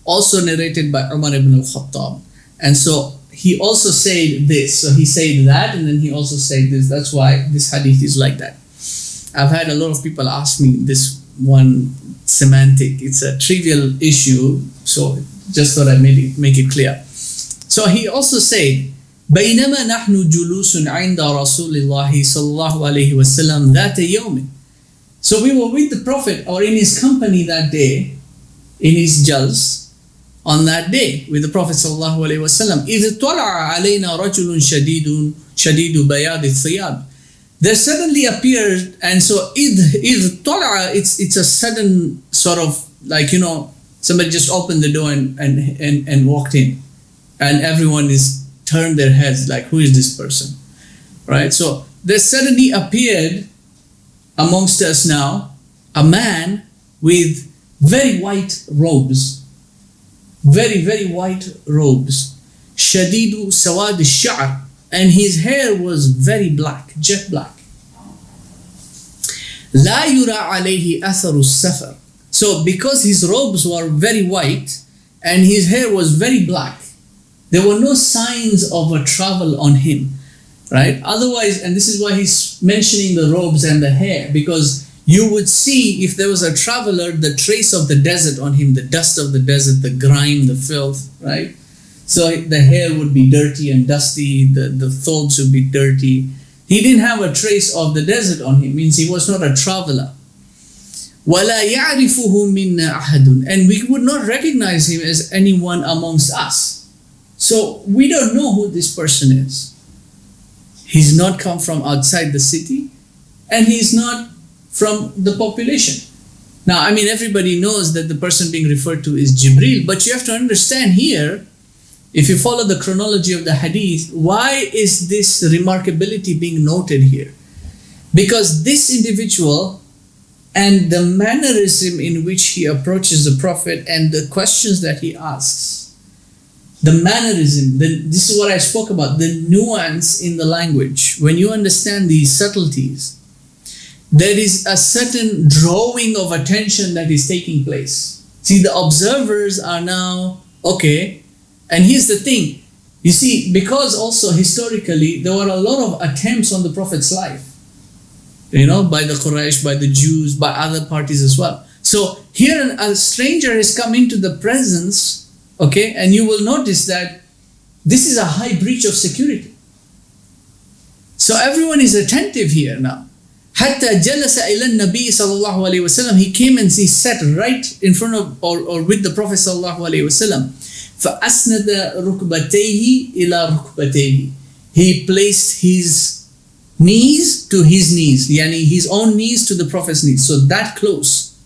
Speaker 1: also narrated by Umar ibn al-Khattab. And so he also said this. So he said that, and then he also said this. That's why this hadith is like that. I've had a lot of people ask me this one semantic. It's a trivial issue, so just thought I'd make it clear. So he also said, بينما نحن جلوس عند رسول الله صلى الله عليه وسلم ذات يوم. So we were with the Prophet, or in his company that day, in his jals, on that day with the Prophet sallallahu alaihi wasallam. إذ طلع علينا رجل شديد بياض الثياب. There suddenly appeared, and so إذ طلع, it's a sudden sort of like Somebody just opened the door and walked in, and everyone is turned their heads like, who is this person? Right? So there suddenly appeared amongst us now a man with very white robes. Very, very white robes. Shadidu sawad al-sha'r. And his hair was very black, jet black. La yura alayhi atharu safar. So because his robes were very white and his hair was very black, there were no signs of a travel on him, right? Otherwise, and this is why he's mentioning the robes and the hair, because you would see if there was a traveler, the trace of the desert on him, the dust of the desert, the grime, the filth, right? So the hair would be dirty and dusty, the thobes would be dirty. He didn't have a trace of the desert on him, means he was not a traveler. وَلَا يَعْرِفُهُ مِنَّا أَحَدٌ. And we would not recognize him as anyone amongst us. So we don't know who this person is. He's not come from outside the city, and he's not from the population. Now, I mean, everybody knows that the person being referred to is Jibril, but you have to understand here, if you follow the chronology of the Hadith, why is this remarkability being noted here? Because this individual and the mannerism in which he approaches the Prophet and the questions that he asks, the mannerism, this is what I spoke about, the nuance in the language. When you understand these subtleties, there is a certain drawing of attention that is taking place. See, the observers are now, okay, and here's the thing, you see, because also historically there were a lot of attempts on the Prophet's life, you know, by the Quraysh, by the Jews, by other parties as well. So here a stranger has come into the presence, okay, and you will notice that this is a high breach of security. So everyone is attentive here now. حتى جلس إلى النبي صلى الله عليه وسلم. He came and he sat right in front of or with the Prophet صلى الله عليه وسلم. فأسند ركبتيه إلى ركبتيه. He placed his knees to his knees, yani his own knees to the Prophet's knees. So that close,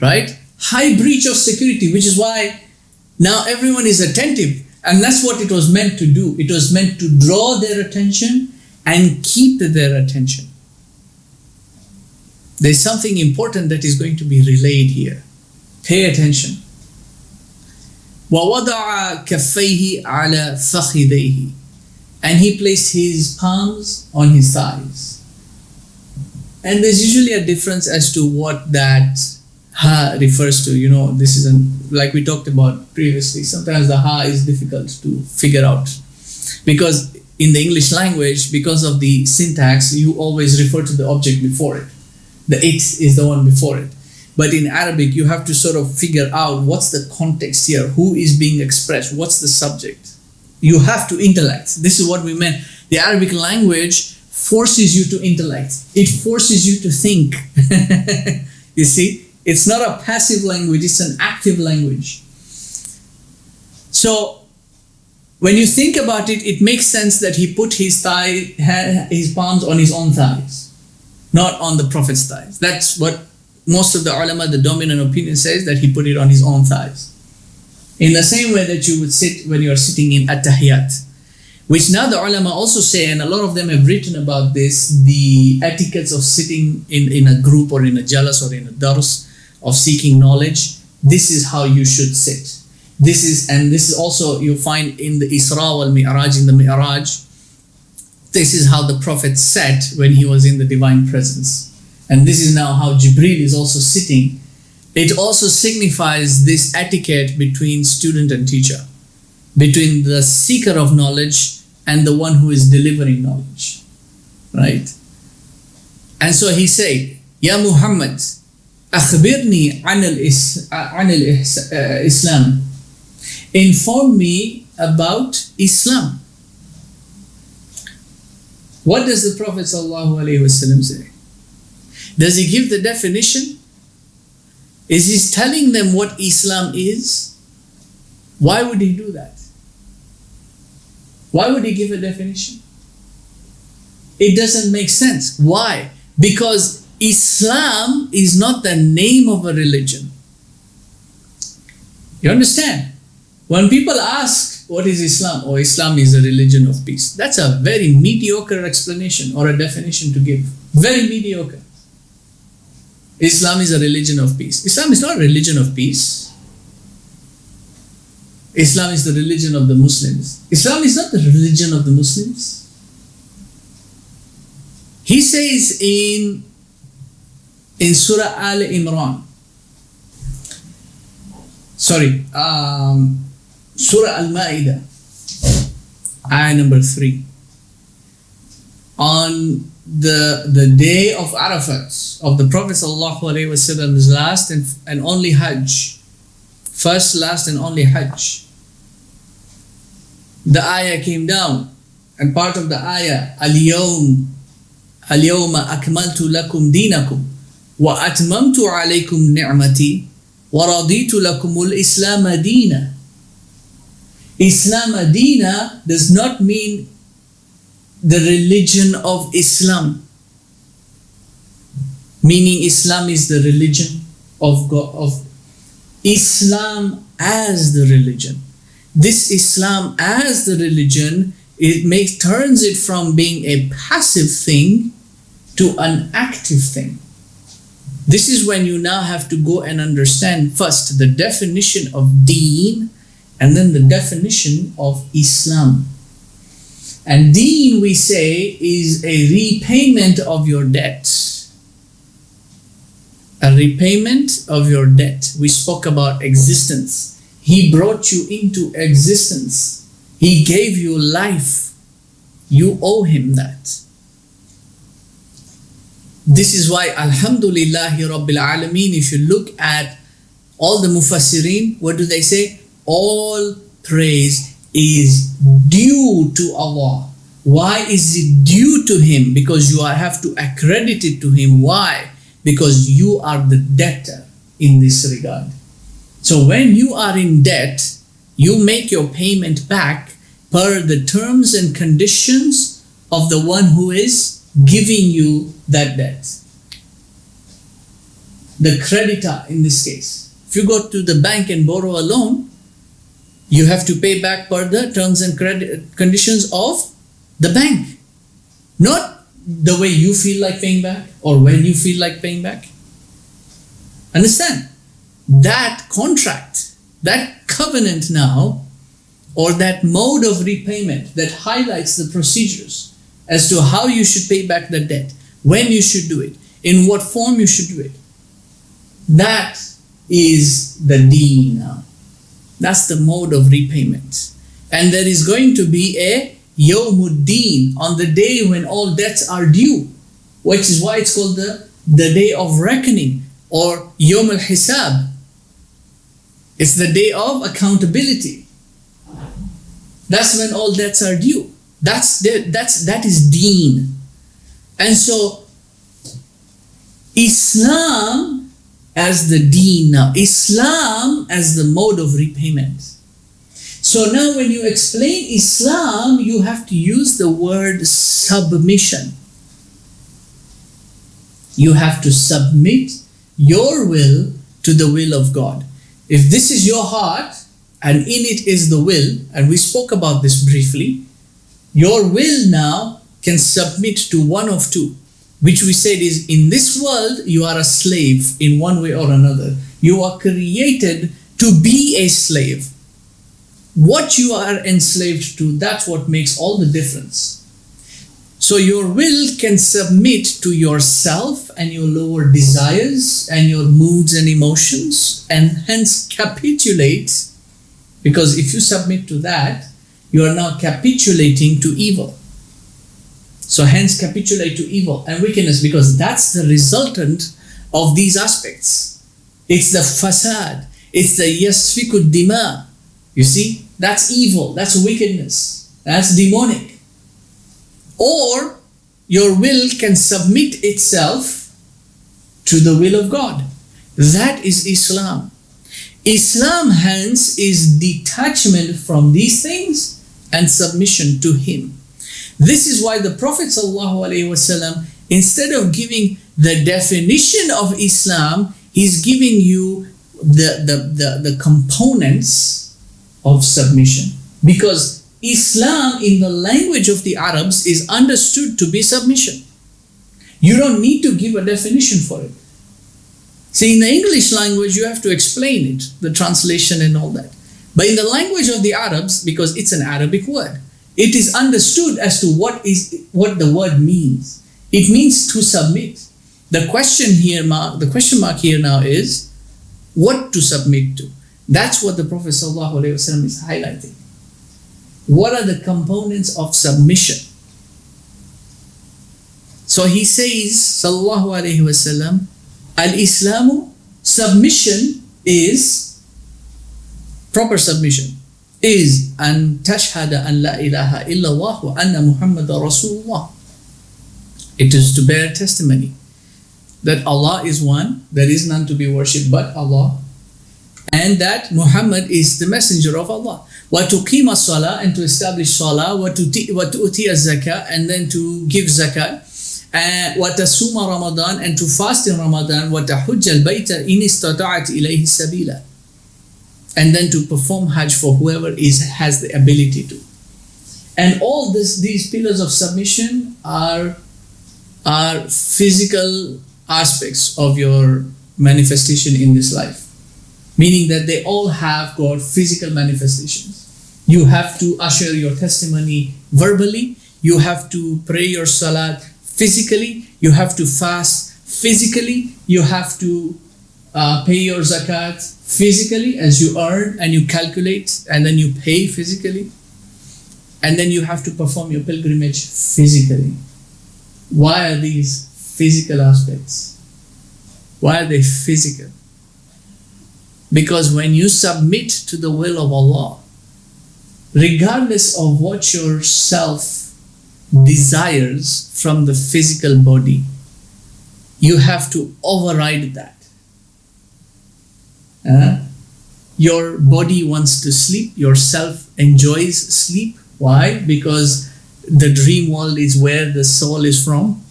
Speaker 1: right? High breach of security, which is why now everyone is attentive, and that's what it was meant to do. It was meant to draw their attention and keep their attention. There's something important that is going to be relayed here. Pay attention. وَوَضَعَ كَفَّيْهِ عَلَى فَخِذَيْهِ. And he placed his palms on his thighs. And there's usually a difference as to what that ha refers to. You know, this is like we talked about previously. Sometimes the ha is difficult to figure out. Because in the English language, because of the syntax, you always refer to the object before it. The it is the one before it. But in Arabic, you have to sort of figure out what's the context here, who is being expressed, what's the subject. You have to intellect. This is what we meant. The Arabic language forces you to intellect. It forces you to think. You see, it's not a passive language, it's an active language. So, when you think about it, it makes sense that he put his palms on his own thighs, not on the Prophet's thighs. That's what most of the ulama, the dominant opinion says, that he put it on his own thighs. In the same way that you would sit when you are sitting in at-tahiyat, which now the ulama also say, and a lot of them have written about this, the etiquettes of sitting in a group or in a jalas or in a dars of seeking knowledge. This is how you should sit. This is also you find in the Isra wal Mi'raj, in the Mi'raj. This is how the Prophet sat when he was in the divine presence. And this is now how Jibril is also sitting. It also signifies this etiquette between student and teacher, between the seeker of knowledge and the one who is delivering knowledge, right? And so he said, Ya Muhammad, akhbirni an al-Islam. Inform me about Islam. What does the Prophet ﷺ say? Does he give the definition? Is he telling them what Islam is? Why would he do that? Why would he give a definition? It doesn't make sense. Why? Because Islam is not the name of a religion. You understand? When people ask, what is Islam? Oh, Islam is a religion of peace. That's a very mediocre explanation or a definition to give. Very mediocre. Islam is a religion of peace. Islam is not a religion of peace. Islam is the religion of the Muslims. Islam is not the religion of the Muslims. He says in Surah Al-Imran, Surah Al-Ma'idah, ayah number 3. On the day of Arafat, of the Prophet ﷺ's last and only Hajj, first, last and only Hajj, the ayah came down, and part of the ayah, Al-Yawma akmaltu lakum dinakum wa atmamtu alaykum ni'mati wa raditu lakumul Islam Adina. Islam Adina does not mean the religion of Islam, meaning Islam is the religion of God, of Islam as the religion. This Islam as the religion, it turns it from being a passive thing to an active thing. This is when you now have to go and understand first the definition of deen and then the definition of Islam. And deen, we say, is a repayment of your debt. A repayment of your debt. We spoke about existence. He brought you into existence. He gave you life. You owe him that. This is why, Alhamdulillahi Rabbil Alameen, if you look at all the Mufassirin, what do they say? All praise is due to Allah. Why is it due to him? Because you have to accredit it to him. Why? Because you are the debtor in this regard. So when you are in debt, you make your payment back per the terms and conditions of the one who is giving you that debt. The creditor in this case. If you go to the bank and borrow a loan, you have to pay back per the terms and conditions of the bank. Not the way you feel like paying back or when you feel like paying back. Understand? That contract, that covenant now, or that mode of repayment that highlights the procedures as to how you should pay back the debt, when you should do it, in what form you should do it. That is the deen now. That's the mode of repayment. And there is going to be a Yawmuddin on the day when all debts are due, which is why it's called the day of reckoning or Yawm al-Hisab. It's the day of accountability. That's when all debts are due. That is deen. And so Islam as the deen now, Islam as the mode of repayment. So now when you explain Islam, you have to use the word submission. You have to submit your will to the will of God. If this is your heart and in it is the will, and we spoke about this briefly, your will now can submit to one of two, which we said is, in this world you are a slave in one way or another. You are created to be a slave. What you are enslaved to, that's what makes all the difference. So your will can submit to yourself and your lower desires and your moods and emotions, and hence capitulate, because if you submit to that, you are now capitulating to evil. So hence capitulate to evil and wickedness, because that's the resultant of these aspects. It's the fasad. It's the yasfikud dima. You see, that's evil. That's wickedness. That's demonic. Or your will can submit itself to the will of God. That is Islam. Islam hence is detachment from these things and submission to Him. This is why the Prophet ﷺ, instead of giving the definition of Islam, he's giving you the components of submission. Because Islam in the language of the Arabs is understood to be submission. You don't need to give a definition for it. See, in the English language, you have to explain it, the translation and all that. But in the language of the Arabs, because it's an Arabic word, it is understood as to what the word means. It means to submit. The question mark here now is what to submit to. That's what the Prophet ﷺ is highlighting. What are the components of submission? So he says, sallallahu alaihi wasallam, al-Islamu, submission is, proper submission, is an tashhada an la ilaha illallah wa anna Muhammadan Rasulullah. It is to bear testimony that Allah is one, there is none to be worshipped but Allah, and that Muhammad is the messenger of Allah. Wa tuqima salah, and to establish salah, wa tu'ti az-zakah, and then to give zakat, wa tasuma Ramadan, and to fast in Ramadan, wa tahujja al-bayta in istata'at ilayhi sabila, and then to perform Hajj for whoever has the ability to. And all these pillars of submission are physical aspects of your manifestation in this life. Meaning that they all have got physical manifestations. You have to usher your testimony verbally. You have to pray your salat physically. You have to fast physically. You have to pay your zakat physically as you earn and you calculate and then you pay physically. And then you have to perform your pilgrimage physically. Why are these physical aspects? Why are they physical? Because when you submit to the will of Allah, regardless of what your self desires from the physical body, you have to override that. Your body wants to sleep, your self enjoys sleep. Why? Because the dream world is where the soul is from,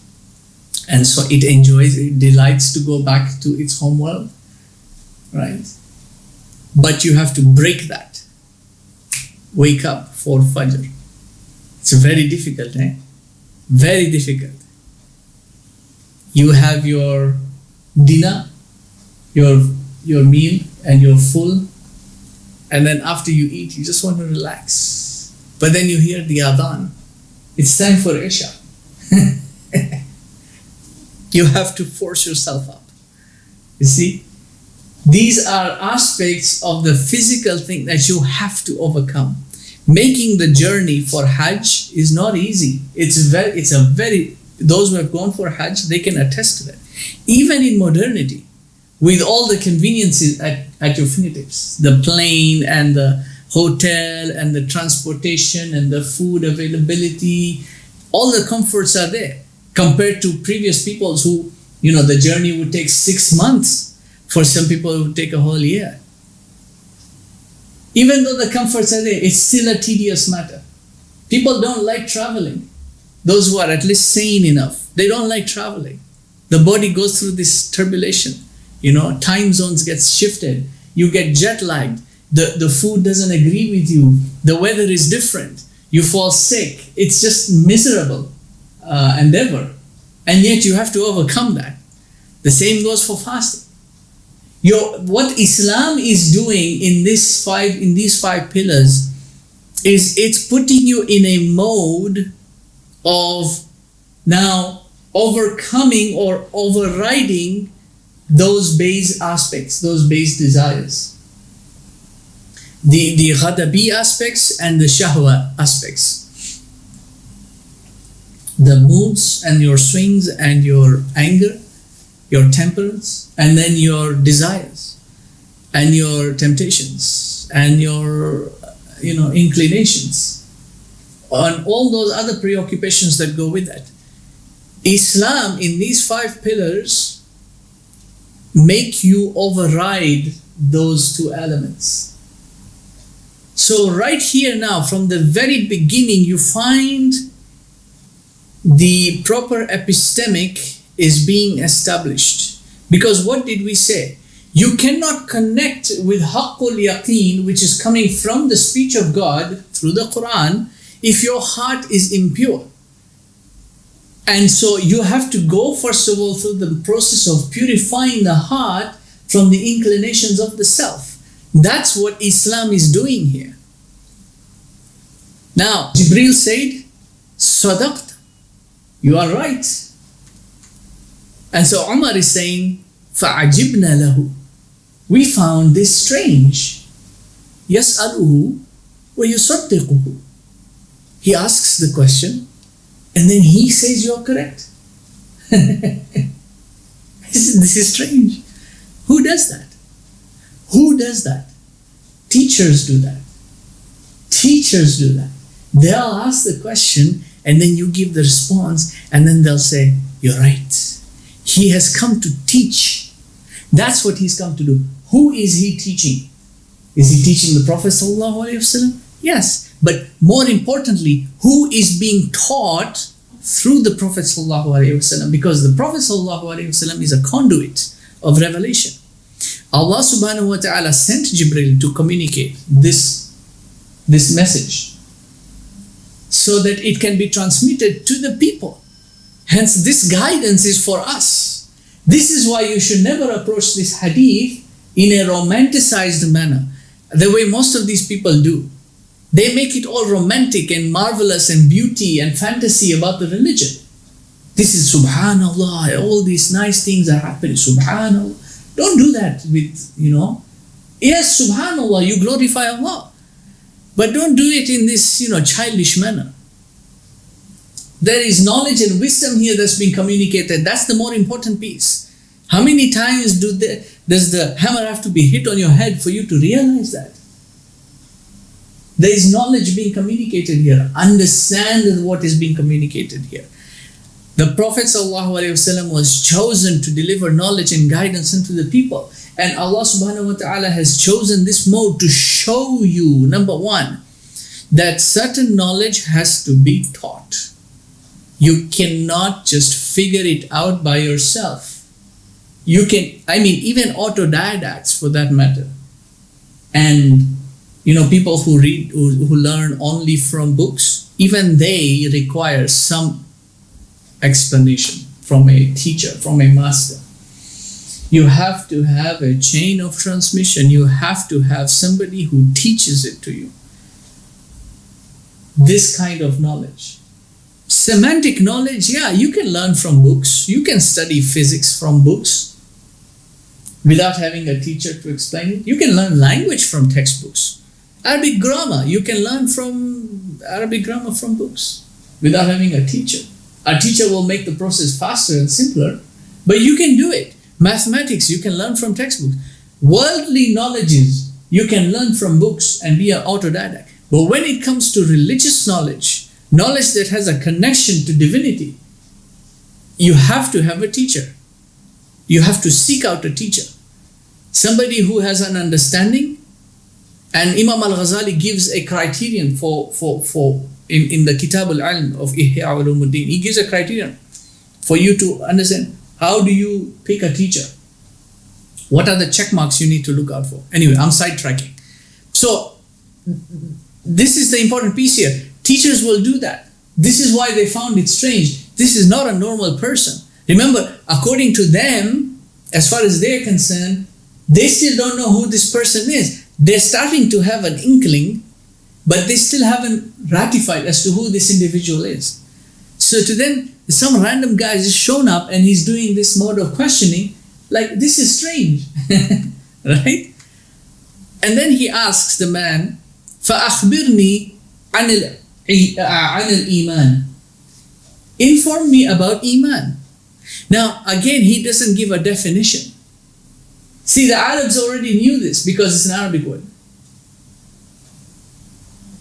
Speaker 1: and so it enjoys, it delights to go back to its home world, right? But you have to break that. Wake up for Fajr. It's very difficult, eh? Very difficult. You have your dinner, your meal, and you're full, and then after you eat, you just want to relax. But then you hear the adhan. It's time for Isha. You have to force yourself up. You see? These are aspects of the physical thing that you have to overcome. Making the journey for Hajj is not easy. Those who have gone for Hajj, they can attest to that. Even in modernity, with all the conveniences at your fingertips, the plane and the hotel and the transportation and the food availability, all the comforts are there compared to previous peoples who, the journey would take 6 months. For some people, it would take a whole year. Even though the comforts are there, it's still a tedious matter. People don't like traveling. Those who are at least sane enough, they don't like traveling. The body goes through this turbulation. Time zones get shifted. You get jet lagged. The food doesn't agree with you. The weather is different. You fall sick. It's just miserable endeavor. And yet you have to overcome that. The same goes for fasting. What Islam is doing in these five pillars is it's putting you in a mode of now overcoming or overriding those base aspects, those base desires. The ghadabi aspects and the shahwa aspects. The moods and your swings and your anger, your temperance, and then your desires and your temptations and your inclinations and all those other preoccupations that go with that. Islam in these 5 pillars make you override those 2 elements. So right here now, from the very beginning, you find the proper epistemic is being established. Because what did we say? You cannot connect with haqqul yaqeen, which is coming from the speech of God through the Quran, if your heart is impure. And so you have to go first of all through the process of purifying the heart from the inclinations of the self. That's what Islam is doing here. Now, Jibril said, Sadaqta, you are right. And so Umar is saying, فَعَجِبْنَا لَهُ, we found this strange. يَسْأَلُهُ وَيُصَدِّقُهُ. He asks the question, and then he says you are correct. This is strange. Who does that? Who does that? Teachers do that. Teachers do that. They'll ask the question, and then you give the response, and then they'll say, you're right. He has come to teach. That's what he's come to do. Who is he teaching? Is he teaching the Prophet ﷺ? Yes. But more importantly, who is being taught through the Prophet ﷺ? Because the Prophet ﷺ is a conduit of revelation. Allah subhanahu wa ta'ala sent Jibril to communicate this message so that it can be transmitted to the people. Hence, this guidance is for us. This is why you should never approach this hadith in a romanticized manner, the way most of these people do. They make it all romantic and marvelous and beauty and fantasy about the religion. This is subhanallah, all these nice things are happening, subhanallah. Don't do that with, yes, subhanallah, you glorify Allah. But don't do it in this, childish manner. There is knowledge and wisdom here that's being communicated. That's the more important piece. How many times does the hammer have to be hit on your head for you to realize that? There is knowledge being communicated here. Understand what is being communicated here. The Prophet ﷺ was chosen to deliver knowledge and guidance unto the people. And Allah subhanahu wa ta'ala has chosen this mode to show you, number one, that certain knowledge has to be taught. You cannot just figure it out by yourself. Even autodidacts for that matter. And, people who read, who learn only from books, even they require some explanation from a teacher, from a master. You have to have a chain of transmission. You have to have somebody who teaches it to you. This kind of knowledge. Semantic knowledge, you can learn from books. You can study physics from books without having a teacher to explain it. You can learn language from textbooks. Arabic grammar, you can learn from Arabic grammar from books without having a teacher. A teacher will make the process faster and simpler, but you can do it. Mathematics, you can learn from textbooks. Worldly knowledges, you can learn from books and be an autodidact. But when it comes to religious knowledge that has a connection to divinity, you have to have a teacher. You have to seek out a teacher. Somebody who has an understanding. And Imam al-Ghazali gives a criterion in the Kitab al-Ilm of Ihya Ulumuddin. He gives a criterion for you to understand how do you pick a teacher. What are the check marks you need to look out for? Anyway, I'm sidetracking. So, this is the important piece here. Teachers will do that. This is why they found it strange. This is not a normal person. Remember, according to them, as far as they're concerned, they still don't know who this person is. They're starting to have an inkling, but they still haven't ratified as to who this individual is. So to them, some random guy has shown up and he's doing this mode of questioning, like this is strange, right? And then he asks the man, فَأَخْبِرْنِي عَنِ الْإِيمَانِ. Inform me about Iman. Now, again, he doesn't give a definition. See, the Arabs already knew this because it's an Arabic word.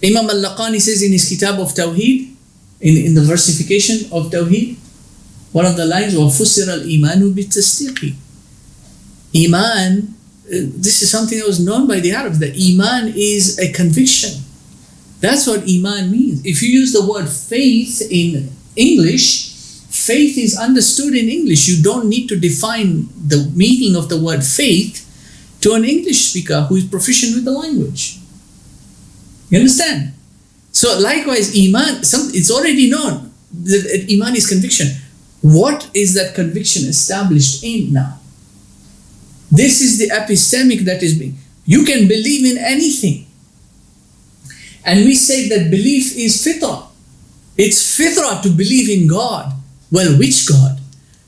Speaker 1: Imam al-Laqani says in his Kitab of Tawheed, in the versification of Tawheed, one of the lines, وَفُسِّرَ الْإِيمَانُ بِالتَّصْدِيقِ. Iman, this is something that was known by the Arabs, that Iman is a conviction. That's what Iman means. If you use the word faith in English, faith is understood in English. You don't need to define the meaning of the word faith to an English speaker who is proficient with the language. You understand? So likewise, Iman, it's already known that Iman is conviction. What is that conviction established in now? This is the epistemic that is being. You can believe in anything. And we say that belief is fitra. It's fitra to believe in God. Well, which God?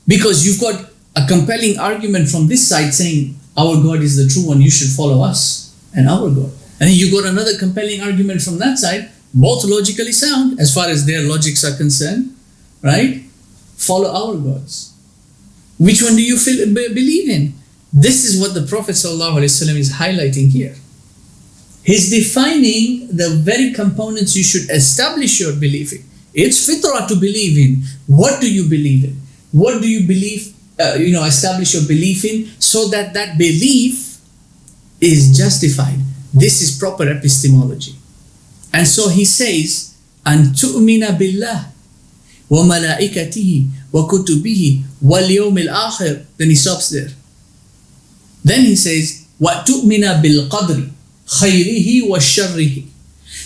Speaker 1: Because you've got a compelling argument from this side saying, our God is the true one, you should follow us and our God. And then you got another compelling argument from that side, both logically sound, as far as their logics are concerned, right? Follow our gods. Which one do you believe in? This is what the Prophet ﷺ is highlighting here. He's defining the very components you should establish your belief in. It's fitrah to believe in. What do you believe in? What do you believe, establish your belief in so that that belief is justified. This is proper epistemology. And so he says, أن تؤمن بالله وملائكته وكتبه واليوم الآخر. Then he stops there. Then he says, وَتُؤْمِنَ بِالْقَدْرِ خَيْرِهِ وَالشَّرِّهِ.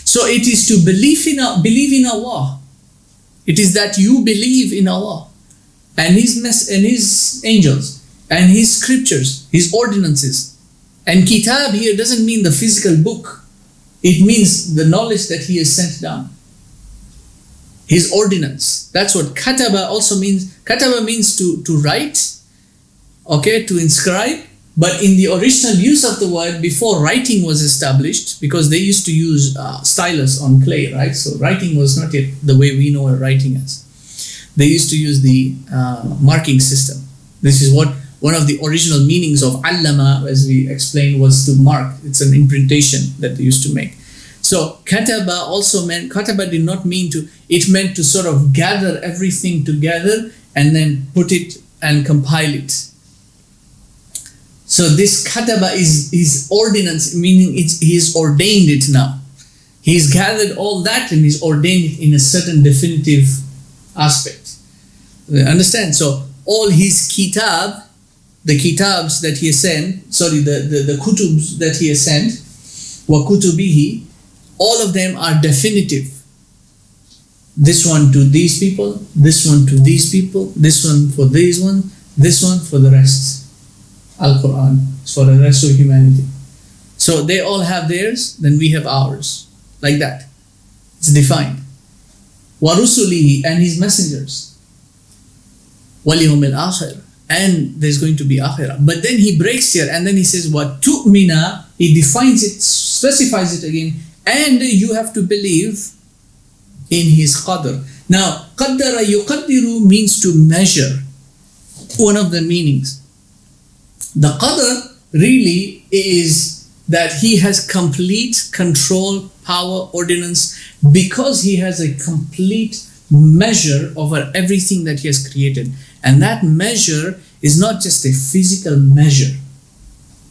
Speaker 1: So it is to believe in Allah. It is that you believe in Allah and His angels and His scriptures, His ordinances. And kitab here doesn't mean the physical book. It means the knowledge that He has sent down. His ordinance. That's what kataba also means. Kataba means to write, okay, to inscribe. But in the original use of the word, before writing was established, because they used to use stylus on clay, right? So writing was not yet the way we know writing is. They used to use the marking system. This is what one of the original meanings of allama, as we explained, was to mark. It's an imprintation that they used to make. So kataba also meant, kataba did not mean to, it meant to sort of gather everything together and then put it and compile it. So this kataba is his ordinance, meaning he has ordained it now. He's gathered all that and he's ordained it in a certain definitive aspect. Understand? So all his kitab, the kitabs that he has sent, the kutubs that he has sent, wa kutubihi, all of them are definitive. This one to these people, this one to these people, this one for these one, this one for the rest. Al-Quran is for the rest of humanity. So they all have theirs, then we have ours. Like that. It's defined. وَرُسُلِهِ, and His messengers. وَالْيَوْمِ الْآخِرِ, and there's going to be akhirah. But then he breaks here and then he says, وَتُؤْمِنَا, he defines it, specifies it again, and you have to believe in His qadr. Now, qaddara yuqaddiru means to measure. One of the meanings. The qadr really is that He has complete control, power, ordinance, because He has a complete measure over everything that He has created. And that measure is not just a physical measure.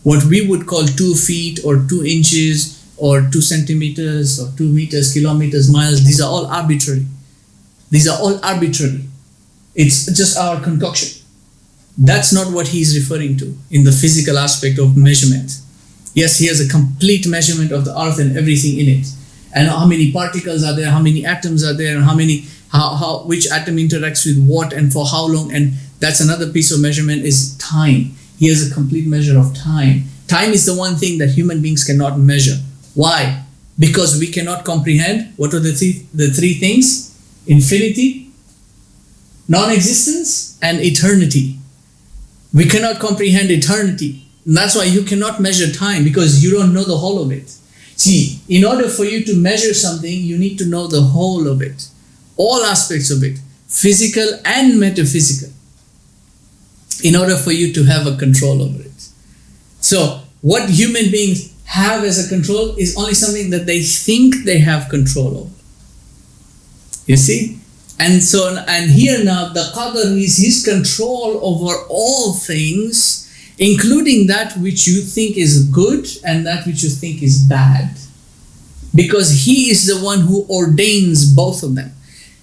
Speaker 1: What we would call 2 feet or 2 inches or 2 centimeters or 2 meters, kilometers, miles, these are all arbitrary. These are all arbitrary. It's just our concoction. That's not what He is referring to in the physical aspect of measurement. Yes, He has a complete measurement of the earth and everything in it. And how many particles are there, how many atoms are there, and which atom interacts with what and for how long. And that's another piece of measurement is time. He has a complete measure of time. Time is the one thing that human beings cannot measure. Why? Because we cannot comprehend. What are the three things? Infinity, non-existence, and eternity. We cannot comprehend eternity. And that's why you cannot measure time, because you don't know the whole of it. See, in order for you to measure something, you need to know the whole of it. All aspects of it. Physical and metaphysical. In order for you to have a control over it. So, what human beings have as a control is only something that they think they have control over. You see? And here now, the qadr is His control over all things, including that which you think is good and that which you think is bad. Because He is the one who ordains both of them.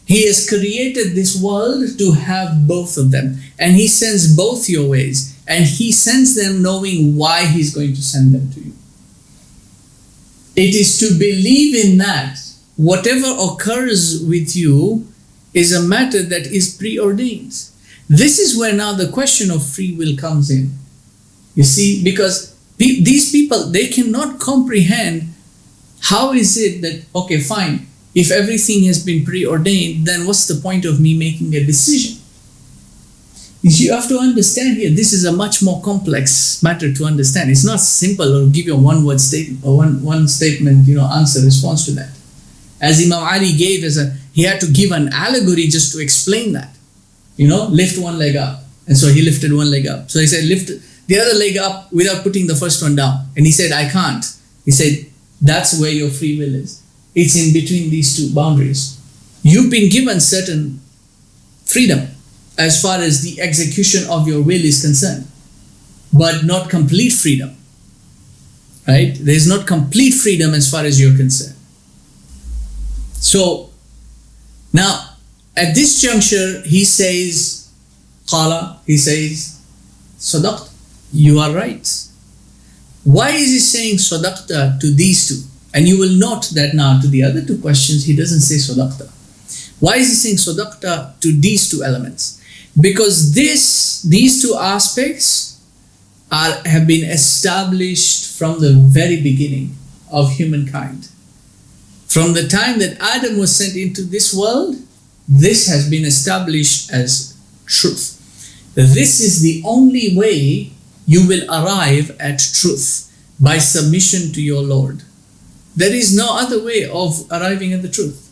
Speaker 1: He has created this world to have both of them. And He sends both your ways. and he sends them knowing why he's going to send them to you. It is to believe in that whatever occurs with you is a matter that is preordained. This is where now the question of free will comes in. You see, because these people, they cannot comprehend how is it that, okay, fine, if everything has been preordained, then what's the point of me making a decision? You have to understand here, this is a much more complex matter to understand. It's not simple or give you a one-word statement or one statement, answer, response to that. As Imam Ali gave he had to give an allegory just to explain that. Lift one leg up. And so he lifted one leg up. So he said, lift the other leg up without putting the first one down. And he said, I can't. He said, that's where your free will is. It's in between these two boundaries. You've been given certain freedom as far as the execution of your will is concerned, but not complete freedom. Right? There's not complete freedom as far as you're concerned. So, now, at this juncture, he says, Qala, he says, Sadaqta, you are right. Why is he saying Sadaqta to these two? And you will note that now to the other two questions, he doesn't say Sadaqta. Why is he saying Sadaqta to these two elements? Because these two aspects have been established from the very beginning of humankind. From the time that Adam was sent into this world, this has been established as truth. This is the only way you will arrive at truth, by submission to your Lord. There is no other way of arriving at the truth.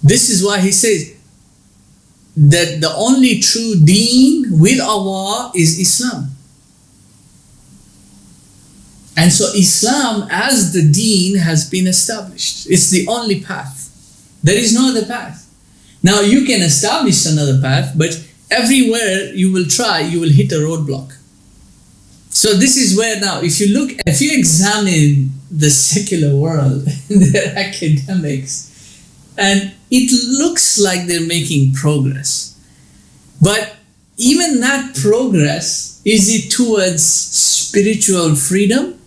Speaker 1: This is why he says that the only true deen with Allah is Islam. And so Islam as the deen has been established. It's the only path. There is no other path. Now you can establish another path, but everywhere you will try, you will hit a roadblock. So this is where now, if you examine the secular world, their academics, and it looks like they're making progress. But even that progress, is it towards spiritual freedom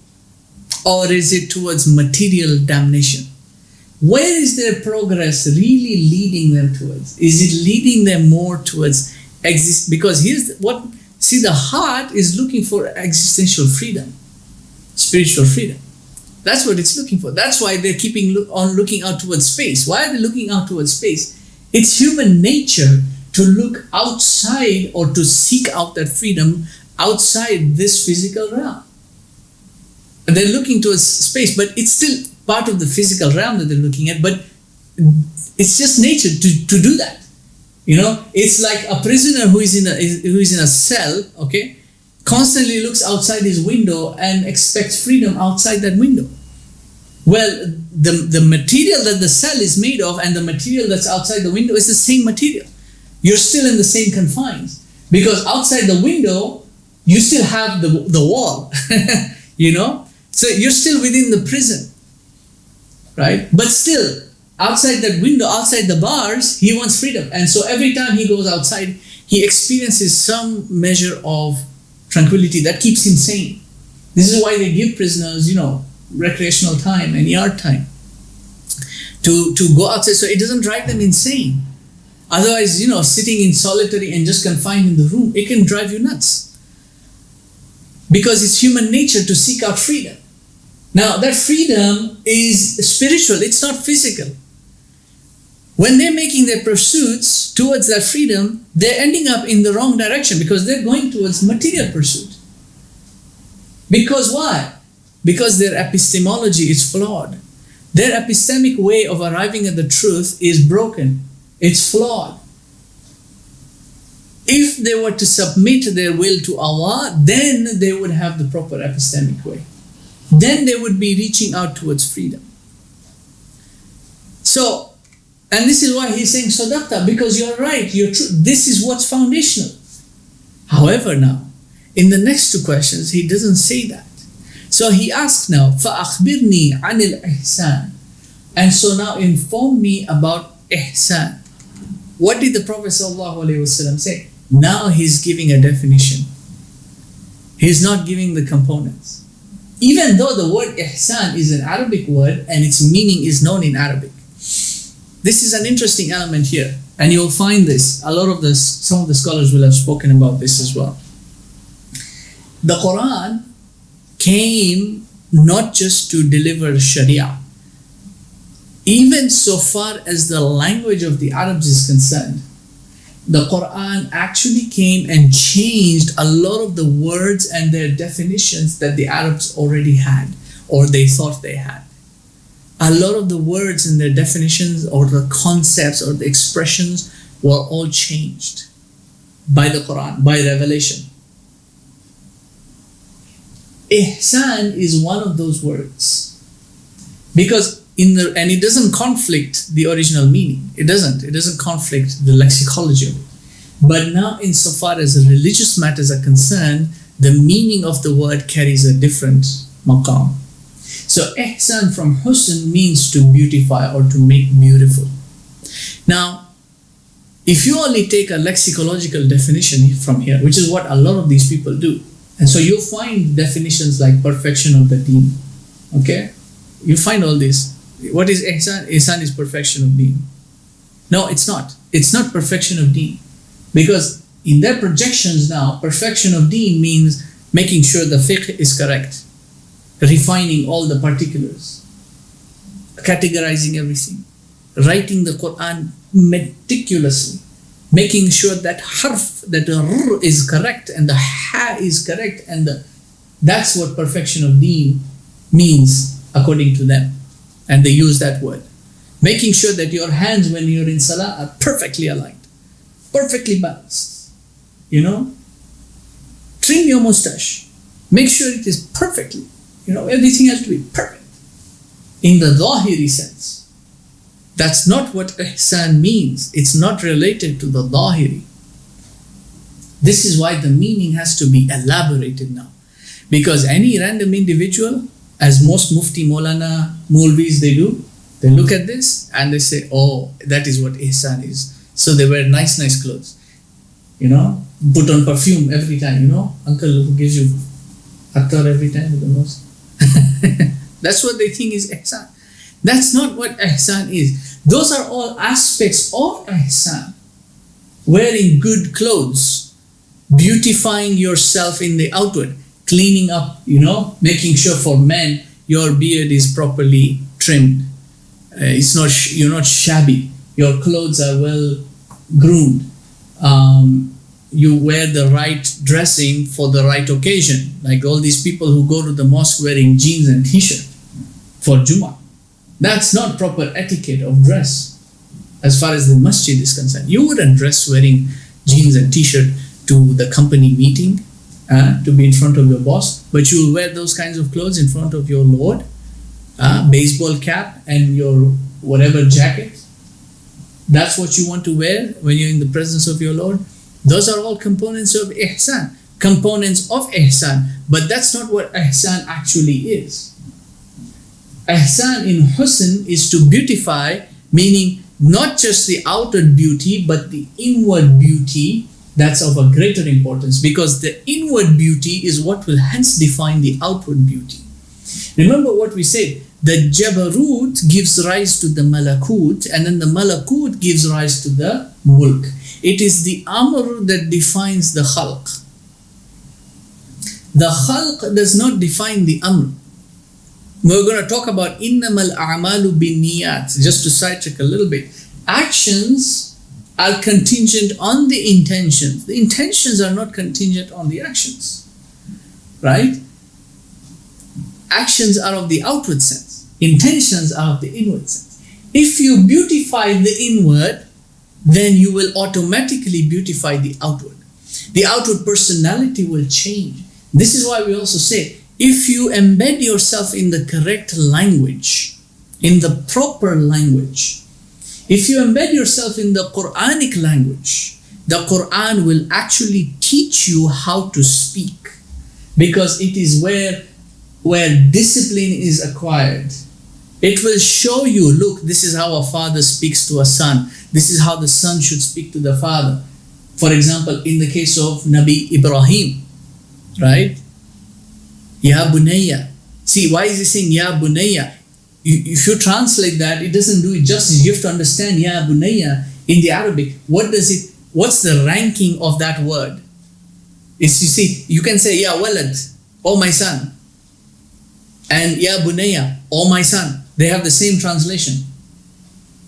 Speaker 1: or is it towards material damnation? Where is their progress really leading them towards? Is it leading them more towards because the heart is looking for existential freedom, spiritual freedom. That's what it's looking for. That's why they're keeping on looking out towards space. Why are they looking out towards space? It's human nature to look outside or to seek out that freedom outside this physical realm. And they're looking towards space, but it's still part of the physical realm that they're looking at, but it's just nature to do that. It's like a prisoner who is in a cell, okay, constantly looks outside his window and expects freedom outside that window. Well, the material that the cell is made of and the material that's outside the window is the same material. You're still in the same confines, because outside the window you still have the wall. So you're still within the prison, right? But still, outside that window, outside the bars, he wants freedom. And so every time he goes outside, he experiences some measure of tranquility that keeps him sane. This is why they give prisoners, recreational time and yard time to go outside, so it doesn't drive them insane. Otherwise, sitting in solitary and just confined in the room, it can drive you nuts. Because it's human nature to seek out freedom. Now, that freedom is spiritual, it's not physical. When they're making their pursuits towards that freedom, they're ending up in the wrong direction because they're going towards material pursuit. Because why? Because their epistemology is flawed. Their epistemic way of arriving at the truth is broken. It's flawed. If they were to submit their will to Allah, then they would have the proper epistemic way. Then they would be reaching out towards freedom. So, and this is why he's saying Sadaqta, because you're right, you're true. This is what's foundational. However now, in the next two questions, he doesn't say that. So he asks now, فَأَخْبِرْنِي عَنِ الْإِحْسَانِ. And so now inform me about Ihsan. What did the Prophet ﷺ say? Now he's giving a definition. He's not giving the components. Even though the word ihsan is an Arabic word and its meaning is known in Arabic. This is an interesting element here. And you'll find this. Some of the scholars will have spoken about this as well. The Quran came not just to deliver Sharia. Even so far as the language of the Arabs is concerned, the Quran actually came and changed a lot of the words and their definitions that the Arabs already had or they thought they had. A lot of the words and their definitions or the concepts or the expressions were all changed by the Quran, by revelation. Ihsan is one of those words. Because and it doesn't conflict the original meaning. It doesn't conflict the lexicology of it. But now insofar as religious matters are concerned, the meaning of the word carries a different maqam. So ihsan from husn means to beautify or to make beautiful. Now, if you only take a lexicological definition from here, which is what a lot of these people do, and so you'll find definitions like perfection of the deen. Okay? You find all this. What is ihsan? Ihsan is perfection of deen. No, it's not. It's not perfection of deen. Because in their projections now, perfection of deen means making sure the fiqh is correct, refining all the particulars, categorizing everything, writing the Quran meticulously, making sure that harf, that the r is correct and the ha is correct, and that's what perfection of deen means according to them. And they use that word. Making sure that your hands when you're in salah are perfectly aligned, perfectly balanced. Trim your mustache. Make sure it is perfectly. Everything has to be perfect. In the zahiri sense. That's not what ihsan means. It's not related to the zahiri. This is why the meaning has to be elaborated now. Because any random individual, as most mufti, Maulana, Maulvis they do, they look at this and they say, oh, that is what ihsan is. So they wear nice clothes. Put on perfume every time, uncle who gives you attar every time with the nose. That's what they think is ihsan. That's not what ihsan is. Those are all aspects of ihsan. Wearing good clothes, beautifying yourself in the outward, cleaning up, making sure for men your beard is properly trimmed. You're not shabby. Your clothes are well groomed. You wear the right dressing for the right occasion. Like all these people who go to the mosque wearing jeans and t-shirt for Jummah. That's not proper etiquette of dress as far as the masjid is concerned. You wouldn't dress wearing jeans and t-shirt to the company meeting, to be in front of your boss, but you will wear those kinds of clothes in front of your Lord, baseball cap and your whatever jacket. That's what you want to wear when you're in the presence of your Lord. Those are all components of ihsan. Components of ihsan. But that's not what ihsan actually is. Ihsan in husn is to beautify, meaning not just the outward beauty, but the inward beauty. That's of a greater importance, because the inward beauty is what will hence define the outward beauty. Remember what we said, the Jabarut gives rise to the Malakut, and then the Malakut gives rise to the Mulk. It is the Amr that defines the Khalq. The Khalq does not define the Amr. We're going to talk about Innamal A'malu bin Niyat, just to sidetrack a little bit. Actions are contingent on the intentions. The intentions are not contingent on the actions. Right? Actions are of the outward sense. Intentions are of the inward sense. If you beautify the inward, then you will automatically beautify the outward. The outward personality will change. This is why we also say, if you embed yourself in the correct language, in the proper language, if you embed yourself in the Quranic language, the Quran will actually teach you how to speak, because it is where discipline is acquired. It will show you, look, this is how a father speaks to a son. This is how the son should speak to the father. For example, in the case of Nabi Ibrahim, right? Ya bunayya. See, why is he saying Ya bunayya? If you translate that, it doesn't do it justice. You have to understand Ya bunayya in the Arabic. What's the ranking of that word? It's, you see, you can say Ya walad, oh my son. And Ya bunayya, oh my son. They have the same translation.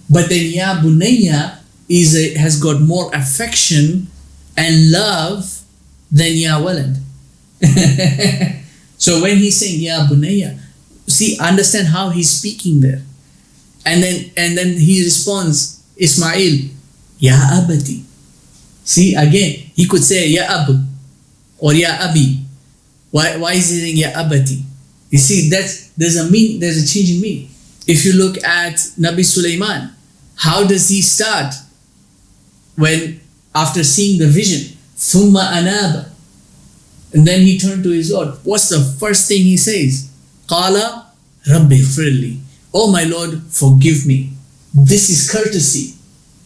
Speaker 1: But then Ya bunayya has got more affection and love than Ya walad. So when he's saying Ya bunayya, see, understand how he's speaking there. And then he responds, Ismail, Ya abati. See, again, he could say Ya abu or Ya abi. Why is he saying Ya abati? You see, there's a change in meaning. If you look at Nabi Sulaiman, how does he start when after seeing the vision? Thumma anaba. And then he turned to his Lord. What's the first thing he says? Qala Rabbi ighfirli. Oh my Lord, forgive me. This is courtesy.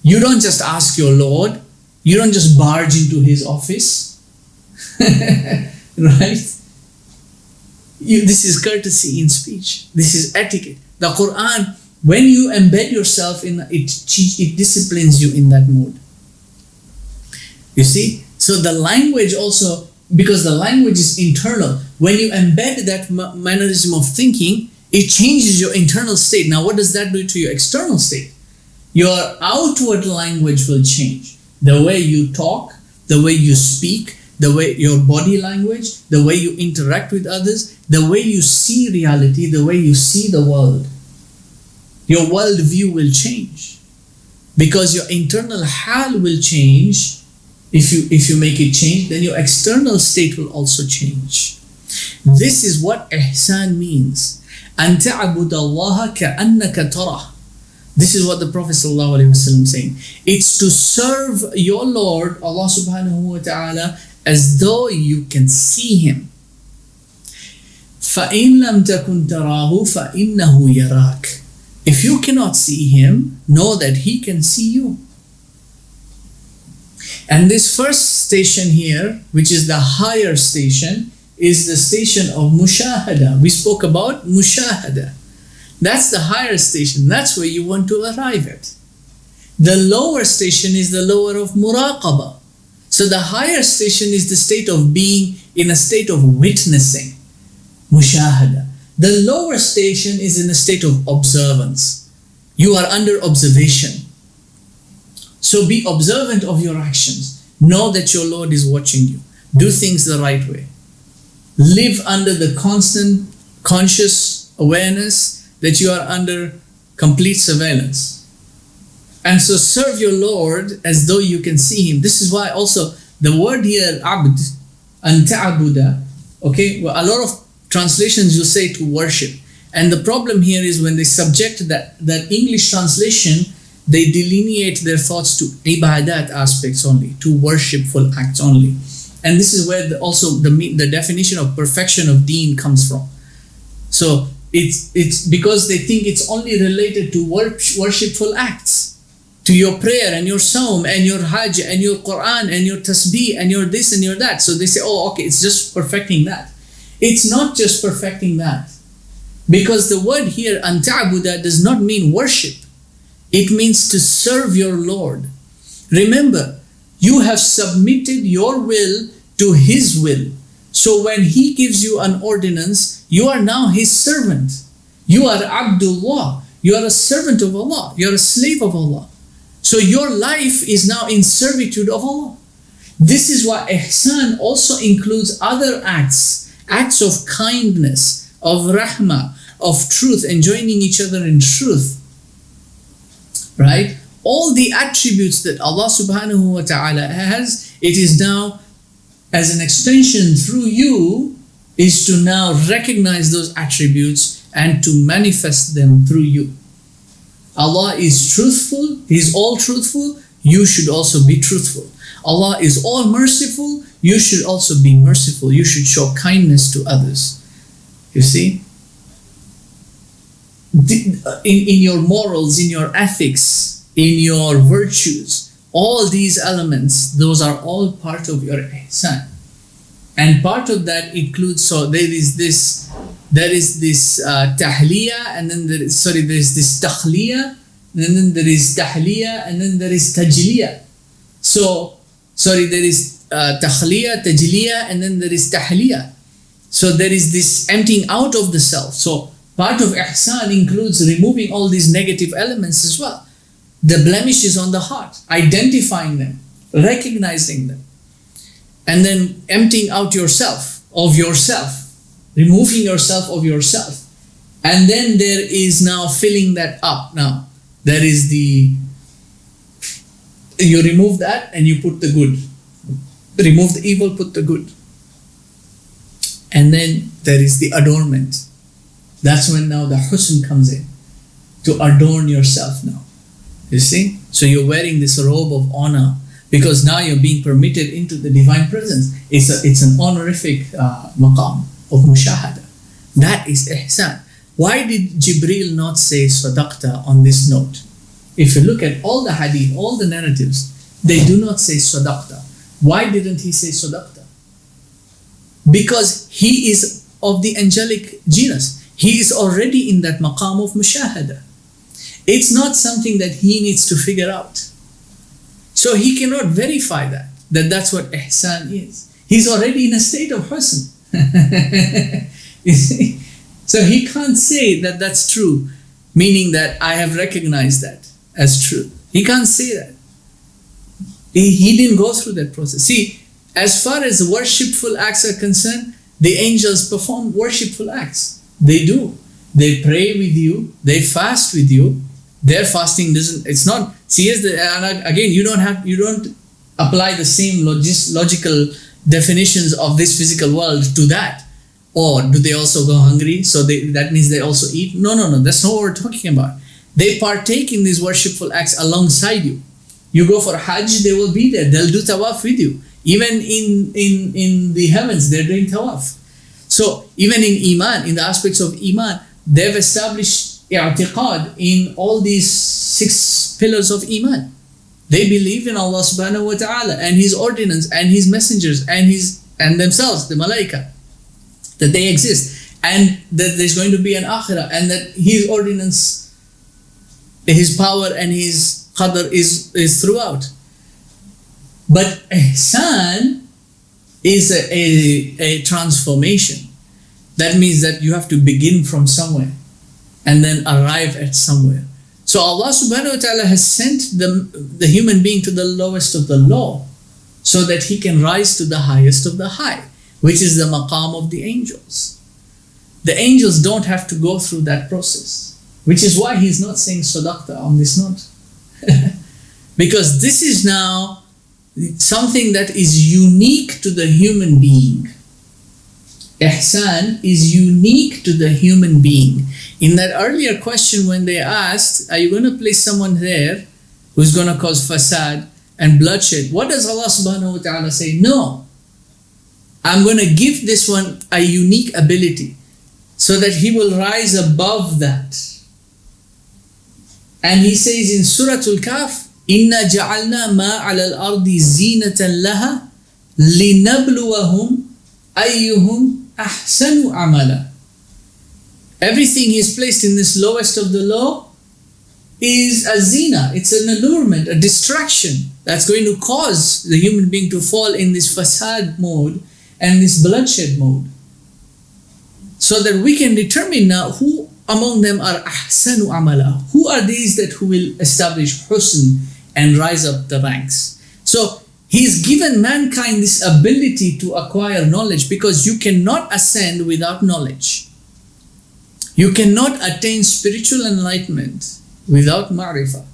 Speaker 1: You don't just ask your Lord. You don't just barge into his office. Right? This is courtesy in speech. This is etiquette. The Quran, when you embed yourself in it disciplines you in that mode. You see? So the language also, because the language is internal, when you embed that mannerism of thinking, it changes your internal state. Now what does that do to your external state? Your outward language will change. The way you talk, the way you speak, the way your body language, the way you interact with others, the way you see reality, the way you see the world. Your worldview will change. Because your internal hal will change. If you make it change, then your external state will also change. This is what ihsan means. أن تعبد الله كأنك تراه. This is what the Prophet ﷺ is saying. It's to serve your Lord, Allah subhanahu wa ta'ala, as though you can see Him. فَإِن لَمْ تَكُنْ تَرَاهُ فَإِنَّهُ يَرَاكَ. If you cannot see Him, know that He can see you. And this first station here, which is the higher station, is the station of mushahada. We spoke about mushahada. That's the higher station. That's where you want to arrive at. The lower station is the lower of muraqaba. So the higher station is the state of being in a state of witnessing, mushahada. The lower station is in a state of observance. You are under observation. So be observant of your actions. Know that your Lord is watching you. Do things the right way. Live under the constant conscious awareness that you are under complete surveillance. And so serve your Lord as though you can see Him. This is why also the word here, abd, an ta'abuda, okay, well, a lot of translations will say to worship. And the problem here is when they subject that English translation, they delineate their thoughts to ibadat aspects only, to worshipful acts only. And this is where also the definition of perfection of deen comes from. So it's because they think it's only related to worshipful acts, to your prayer and your saum and your hajj and your Quran and your tasbih and your this and your that. So they say, oh, okay, it's just perfecting that. It's not just perfecting that. Because the word here, an ta'buda, does not mean worship. It means to serve your Lord. Remember, you have submitted your will to His will. So when He gives you an ordinance, you are now His servant. You are Abdullah. You are a servant of Allah. You are a slave of Allah. So your life is now in servitude of Allah. This is why ihsan also includes other acts of kindness, of rahmah, of truth, and joining each other in truth. Right? All the attributes that Allah subhanahu wa ta'ala has, it is now as an extension through you, is to now recognize those attributes and to manifest them through you. Allah is truthful, He is all truthful, you should also be truthful. Allah is all merciful, you should also be merciful. You should show kindness to others. You see? In your morals, in your ethics, in your virtues, all these elements, those are all part of your ihsan. And part of that includes, so there is this tahliya, and then there is this takhliya, and then there is tahliya, and then there is tajliya. So, there is takhliya, tajliya, and then there is tahliya. So there is this emptying out of the self. So part of ihsan includes removing all these negative elements as well. The blemishes on the heart, identifying them, recognizing them, and then emptying out yourself, of yourself, removing yourself of yourself. And then there is now filling that up. Now, there is you remove that and you put the good. Remove the evil, put the good. And then there is the adornment. That's when now the husn comes in, to adorn yourself now. You see? So you're wearing this robe of honor, because now you're being permitted into the divine presence. It's an honorific maqam of mushahada. That is ihsan. Why did Jibril not say sadaqta on this note? If you look at all the hadith, all the narratives, they do not say sadaqta. Why didn't he say sadaqta? Because he is of the angelic genus. He is already in that maqam of mushahada. It's not something that he needs to figure out. So he cannot verify that that's what ihsan is. He's already in a state of husn. You see? So he can't say that that's true, meaning that I have recognized that as true. He can't say that. He didn't go through that process. See, as far as worshipful acts are concerned, the angels perform worshipful acts. They do. They pray with you. They fast with you. Their fasting it's not, see, again, you don't apply the same logical definitions of this physical world to that. Or do they also go hungry? So that means they also eat? No, that's not what we're talking about. They partake in these worshipful acts alongside you. You go for Hajj, they will be there. They'll do tawaf with you. Even in the heavens, they're doing tawaf. So even in Iman, in the aspects of Iman, they've established i'tiqad in all these 6 pillars of Iman. They believe in Allah subhanahu wa ta'ala and His ordinance and His messengers and themselves, the malaika, that they exist, and that there's going to be an akhirah, and that His ordinance, His power and His qadr is throughout. But ihsan is a transformation. That means that you have to begin from somewhere and then arrive at somewhere. So Allah subhanahu wa ta'ala has sent the human being to the lowest of the low, so that he can rise to the highest of the high, which is the maqam of the angels. The angels don't have to go through that process, which is why he's not saying sadaqta on this note. Because this is now something that is unique to the human being. Ihsan is unique to the human being. In that earlier question, when they asked, are you going to place someone there who's going to cause fasad and bloodshed? What does Allah subhanahu wa ta'ala say? No. I'm going to give this one a unique ability so that he will rise above that. And he says in Surah Al-Kahf, إِنَّا جَعَلْنَا مَا عَلَى الْأَرْضِ زِينَةً لَهَا لِنَبْلُوَهُمْ أَيُّهُمْ أَحْسَنُ عَمَلًا. Everything He's placed in this lowest of the low is a zina. It's an allurement, a distraction that's going to cause the human being to fall in this fasad mode and this bloodshed mode. So that we can determine now who among them are ahsanu amala. Who are these who will establish husn and rise up the ranks? So He's given mankind this ability to acquire knowledge, because you cannot ascend without knowledge. You cannot attain spiritual enlightenment without ma'rifah.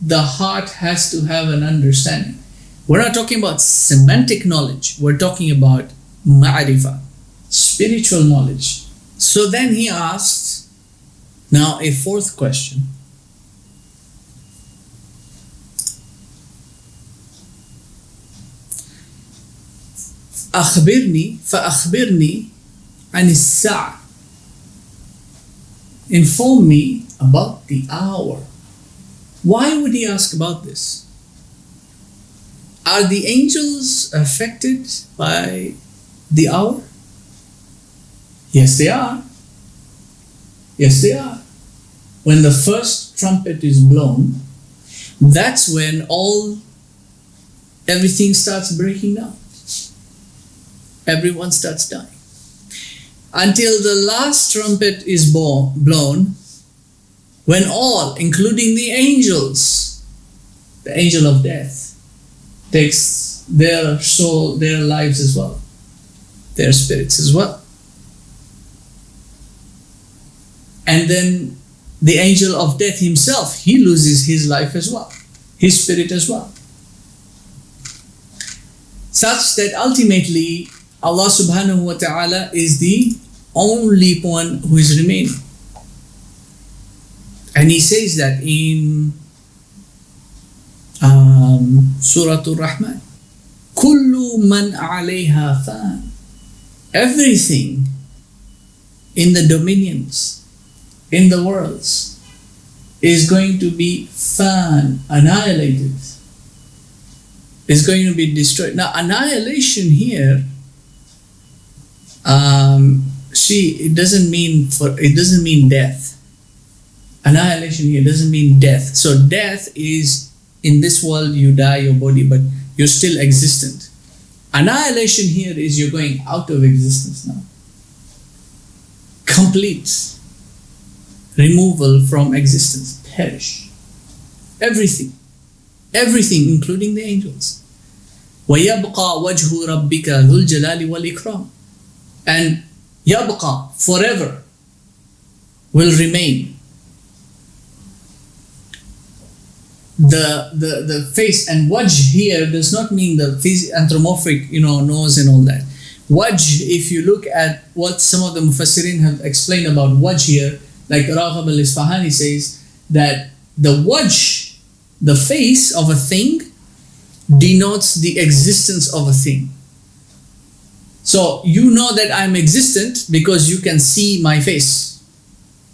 Speaker 1: The heart has to have an understanding. We're not talking about semantic knowledge. We're talking about ma'rifah, spiritual knowledge. So then he asked, now a fourth question. فأخبرني عن الساعة. Inform me about the hour. Why would he ask about this? Are the angels affected by the hour? Yes, they are. Yes, they are. When the first trumpet is blown, that's when everything starts breaking down. Everyone starts dying. Until the last trumpet is blown, when all, including the angels, the angel of death, takes their soul, their lives as well, their spirits as well. And then the angel of death himself, he loses his life as well, his spirit as well. Such that ultimately Allah subhanahu wa ta'ala is the only one who is remaining. And he says that in Surah Ar-Rahman, Kullu man alayha fan. Everything in the dominions, in the worlds, is going to be annihilated. Is going to be destroyed. Now, annihilation here, it doesn't mean death. Annihilation here doesn't mean death. So death is, in this world you die your body, but you're still existent. Annihilation here is you're going out of existence now. Complete removal from existence. Perish. Everything, including the angels. وَيَبْقَى وَجْهُ رَبِّكَ ذُو الْجَلَالِ وَالْإِكْرَامِ. And yabqa, forever, will remain. The face, and wajh here does not mean the anthropomorphic, nose and all that. Wajh, if you look at what some of the mufassirin have explained about wajh here, like Raghab al-Isfahani says that the wajh, the face of a thing, denotes the existence of a thing. So you know that I'm existent because you can see my face.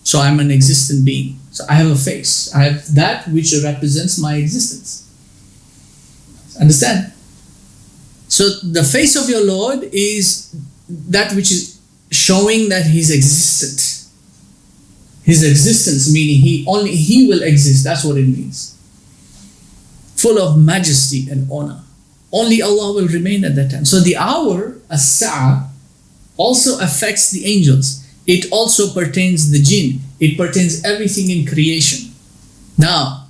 Speaker 1: So I'm an existent being. So I have a face. I have that which represents my existence. Understand? So the face of your Lord is that which is showing that He's existent. His existence, meaning He will exist. That's what it means. Full of majesty and honor. Only Allah will remain at that time. So the hour, as-sa'a, also affects the angels. It also pertains the jinn. It pertains everything in creation. Now,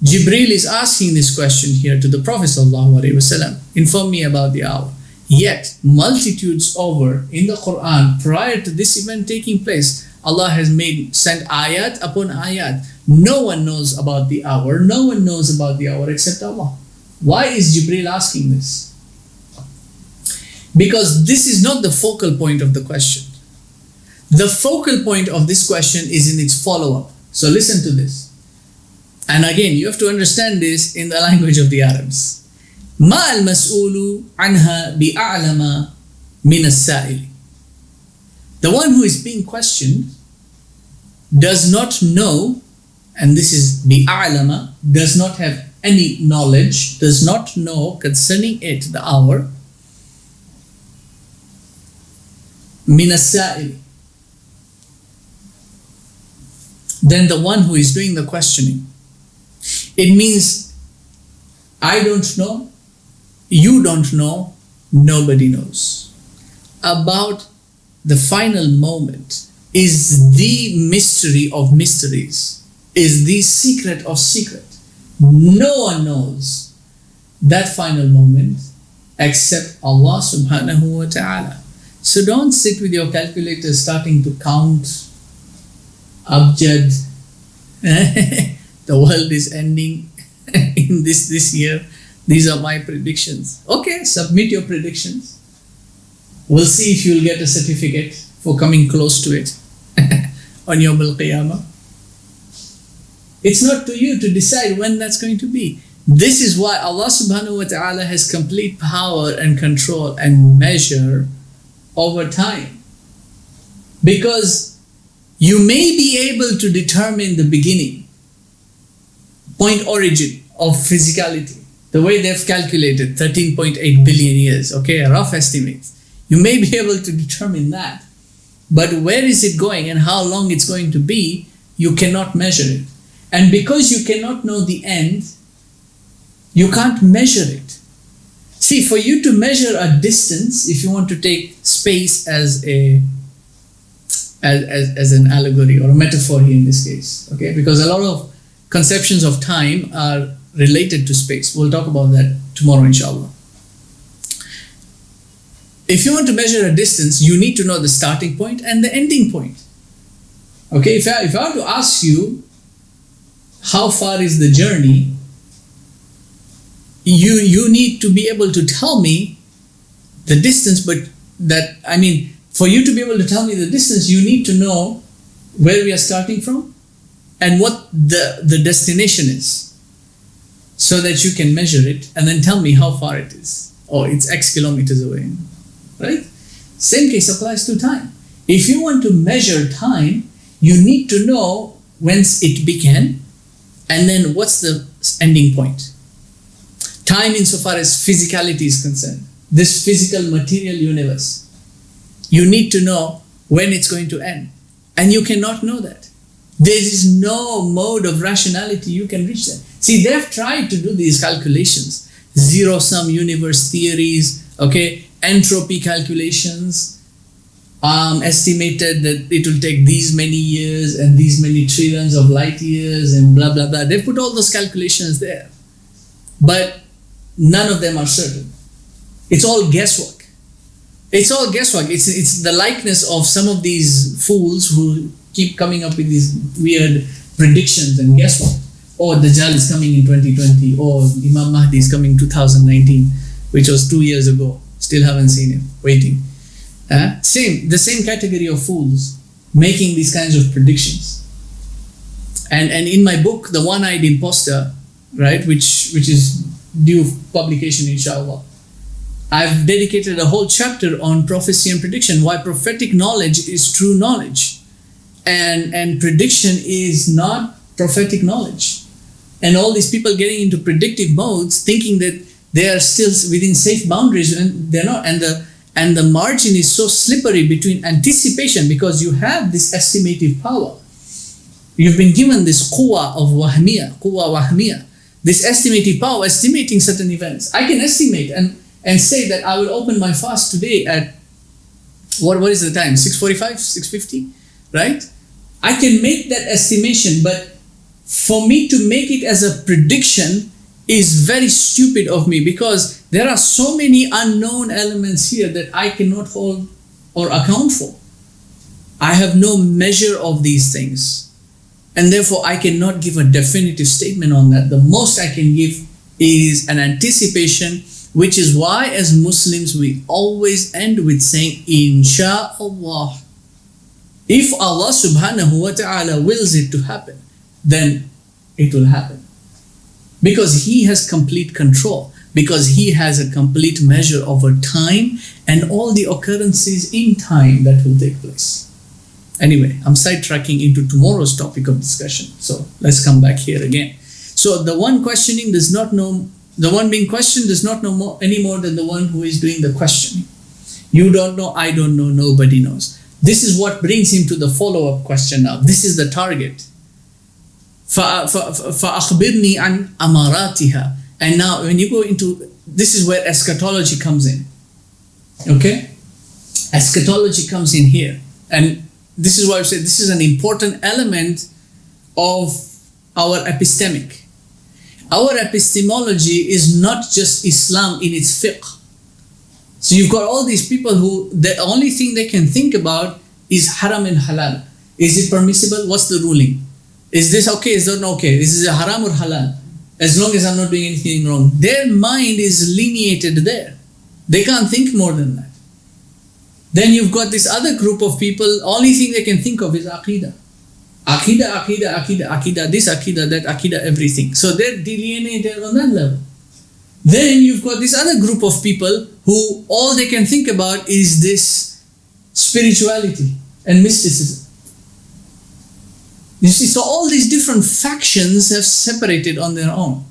Speaker 1: Jibril is asking this question here to the Prophet ﷺ. Inform me about the hour. Yet, multitudes over in the Quran, prior to this event taking place, Allah has sent ayat upon ayat. No one knows about the hour. No one knows about the hour except Allah. Why is Jibril asking this? Because this is not the focal point of the question. The focal point of this question is in its follow-up. So listen to this. And again, you have to understand this in the language of the Arabs. مَا الْمَسْئُولُ عَنْهَا بِأَعْلَمَ مِنَ السَّائِلِ. The one who is being questioned does not know, and this is bi'a'lama, does not have any knowledge, does not know concerning it, the hour, min as-sa'il, than the one who is doing the questioning. It means I don't know, you don't know, nobody knows. About the final moment is the mystery of mysteries, is the secret of secret. No one knows that final moment except Allah subhanahu wa ta'ala. So don't sit with your calculator starting to count abjad. The world is ending in this year. These are my predictions. Okay, submit your predictions. We'll see if you'll get a certificate for coming close to it on Yawm al-Qiyamah. It's not to you to decide when that's going to be. This is why Allah subhanahu wa ta'ala has complete power and control and measure over time. Because you may be able to determine the beginning, point origin of physicality. the way they've calculated 13.8 billion years, okay, a rough estimate, you may be able to determine that. But where is it going and how long it's going to be, you cannot measure it. And because you cannot know the end, you can't measure it. See, for you to measure a distance, if you want to take space as an allegory or a metaphor here in this case, okay, because a lot of conceptions of time are related to space. We'll talk about that tomorrow, inshallah. If you want to measure a distance, you need to know the starting point and the ending point. Okay, if I were to ask you, how far is the journey? You need to be able to tell me the distance, but for you to be able to tell me the distance, you need to know where we are starting from and what the destination is, so that you can measure it and then tell me how far it is. Oh, it's X kilometers away, right? Same case applies to time. If you want to measure time, you need to know whence it began and then what's the ending point. Time insofar as physicality is concerned, this physical material universe, you need to know when it's going to end. And you cannot know that. There is no mode of rationality you can reach that. See, they've tried to do these calculations, zero-sum universe theories, okay, entropy calculations, estimated that it will take these many years and these many trillions of light years and blah, blah, blah. They put all those calculations there. But none of them are certain. It's all guesswork. It's all guesswork. It's the likeness of some of these fools who keep coming up with these weird predictions and guesswork. Oh, Dajjal is coming in 2020. Oh, Imam Mahdi is coming 2019, which was 2 years ago. Still haven't seen him. Waiting. The same category of fools making these kinds of predictions. And in my book, The One-Eyed Impostor, right, which is due publication, inshallah, I've dedicated a whole chapter on prophecy and prediction, why prophetic knowledge is true knowledge and prediction is not prophetic knowledge. And all these people getting into predictive modes thinking that they are still within safe boundaries, and they're not. And the margin is so slippery between anticipation, because you have this estimative power. You've been given this quwwa wahmiya, this estimative power, estimating certain events. I can estimate and say that I will open my fast today at, what is the time? 6:45, 6:50, right? I can make that estimation, but for me to make it as a prediction is very stupid of me, because there are so many unknown elements here that I cannot hold or account for. I have no measure of these things, and therefore I cannot give a definitive statement on that. The most I can give is an anticipation, which is why as Muslims we always end with saying Insha'Allah. If Allah subhanahu wa ta'ala wills it to happen, then it will happen. Because He has complete control, because He has a complete measure over time and all the occurrences in time that will take place. Anyway, I'm sidetracking into tomorrow's topic of discussion. So let's come back here again. So the one questioning does not know, the one being questioned does not know any more than the one who is doing the questioning. You don't know, I don't know, nobody knows. This is what brings him to the follow-up question now. This is the target. فَأَخْبِرْنِي عَنْ أَمَارَاتِهَا. And now when you go into, this is where eschatology comes in. Okay? Eschatology comes in here. And this is why I say this is an important element of our epistemic. Our epistemology is not just Islam in its fiqh. So you've got all these people who, the only thing they can think about is haram and halal. Is it permissible? What's the ruling? Is this okay? Is that not okay? Is this a haram or halal? As long as I'm not doing anything wrong. Their mind is lineated there. They can't think more than that. Then you've got this other group of people, only thing they can think of is Aqidah. Aqidah, this Aqidah, that Aqidah, everything. So they're delineated on that level. Then you've got this other group of people who all they can think about is this spirituality and mysticism. You see, so all these different factions have separated on their own.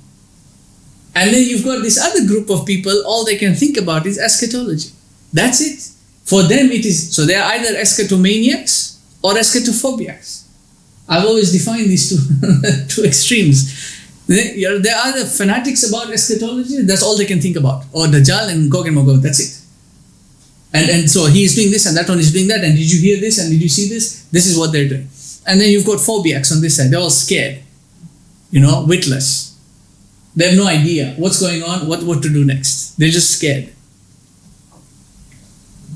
Speaker 1: And then you've got this other group of people, all they can think about is eschatology. That's it. For them it is, so they are either eschatomaniacs or eschatophobiacs. I've always defined these two extremes. There are either fanatics about eschatology, that's all they can think about. Or Dajjal and Gog and Magog, that's it. And so he is doing this and that one is doing that, and did you hear this and did you see this? This is what they're doing. And then you've got phobiacs on this side, they're all scared. Witless. They have no idea what's going on, what to do next. They're just scared.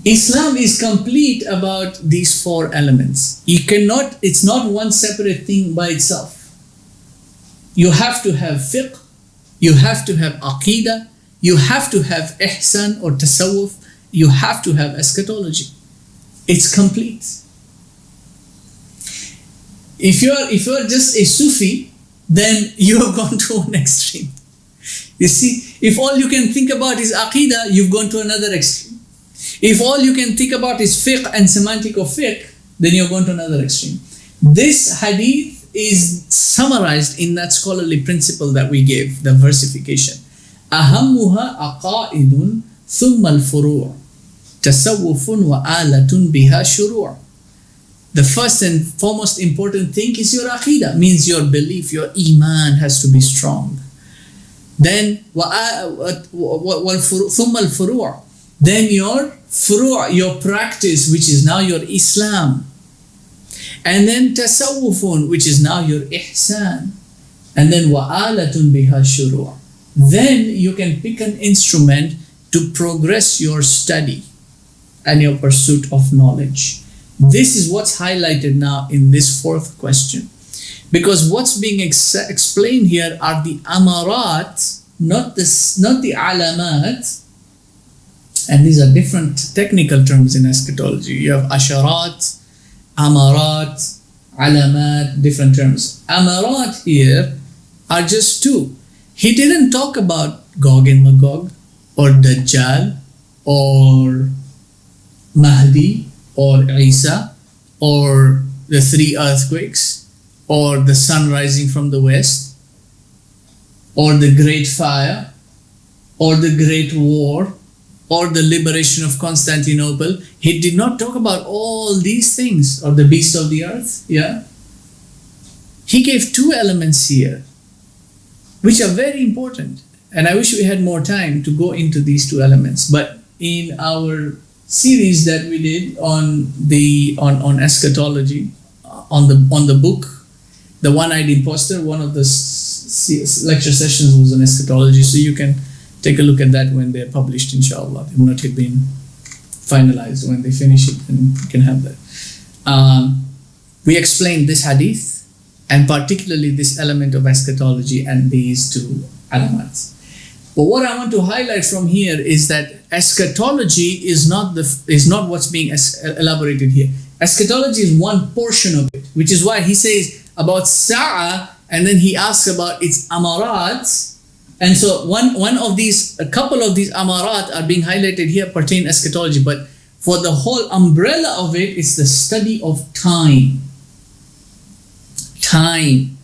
Speaker 1: Islam is complete about these four elements. It's not one separate thing by itself. You have to have fiqh, you have to have aqidah, you have to have ihsan or tasawwuf, you have to have eschatology. It's complete. If you're just a Sufi, then you have gone to one extreme. You see, if all you can think about is aqidah, you've gone to another extreme. If all you can think about is fiqh and semantic of fiqh, then you're going to another extreme. This hadith is summarized in that scholarly principle that we gave, the versification. أهمها عقائد ثم الفروع تصوف وآلة بها شروع. The first and foremost important thing is your aqidah, means your belief, your Iman has to be strong. Then ثم الفروع, then your furu', your practice, which is now your Islam. And then tasawwufun, which is now your ihsan. And then wa'alatun biha shuru'. Then you can pick an instrument to progress your study and your pursuit of knowledge. This is what's highlighted now in this fourth question. Because what's being explained here are the amarat, not the alamat. And these are different technical terms in eschatology. You have asharat, amarat, alamat, different terms. Amarat here are just two. He didn't talk about Gog and Magog, or Dajjal, or Mahdi, or Isa, or the 3 earthquakes, or the sun rising from the west, or the great fire, or the great war, or the liberation of Constantinople. He did not talk about all these things, or the beast of the earth. Yeah. He gave 2 elements here, which are very important. And I wish we had more time to go into these 2 elements. But in our series that we did on eschatology, on the book, The One-Eyed Impostor, one of the lecture sessions was on eschatology. So you can take a look at that when they're published, inshallah. They've not yet been finalized. When they finish it, then you can have that. We explained this hadith, and particularly this element of eschatology and these 2 elements. But what I want to highlight from here is that eschatology is not what's being elaborated here. Eschatology is one portion of it, which is why he says about Sa'ah, and then he asks about its amarat. And so a couple of these amarat are being highlighted here pertain eschatology, but for the whole umbrella of it, it's the study of time. Time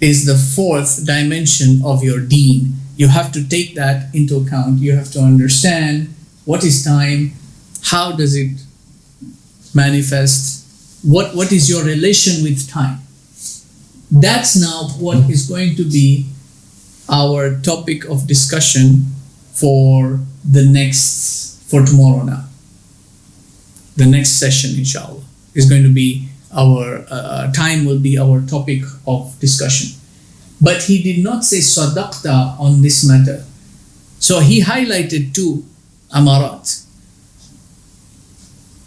Speaker 1: is the 4th dimension of your deen. You have to take that into account. You have to understand what is time, how does it manifest, what is your relation with time. That's now what is going to be our topic of discussion for tomorrow now. The next session, inshallah, is going to be our time will be our topic of discussion. But he did not say sadaqta on this matter. So he highlighted 2 amarat.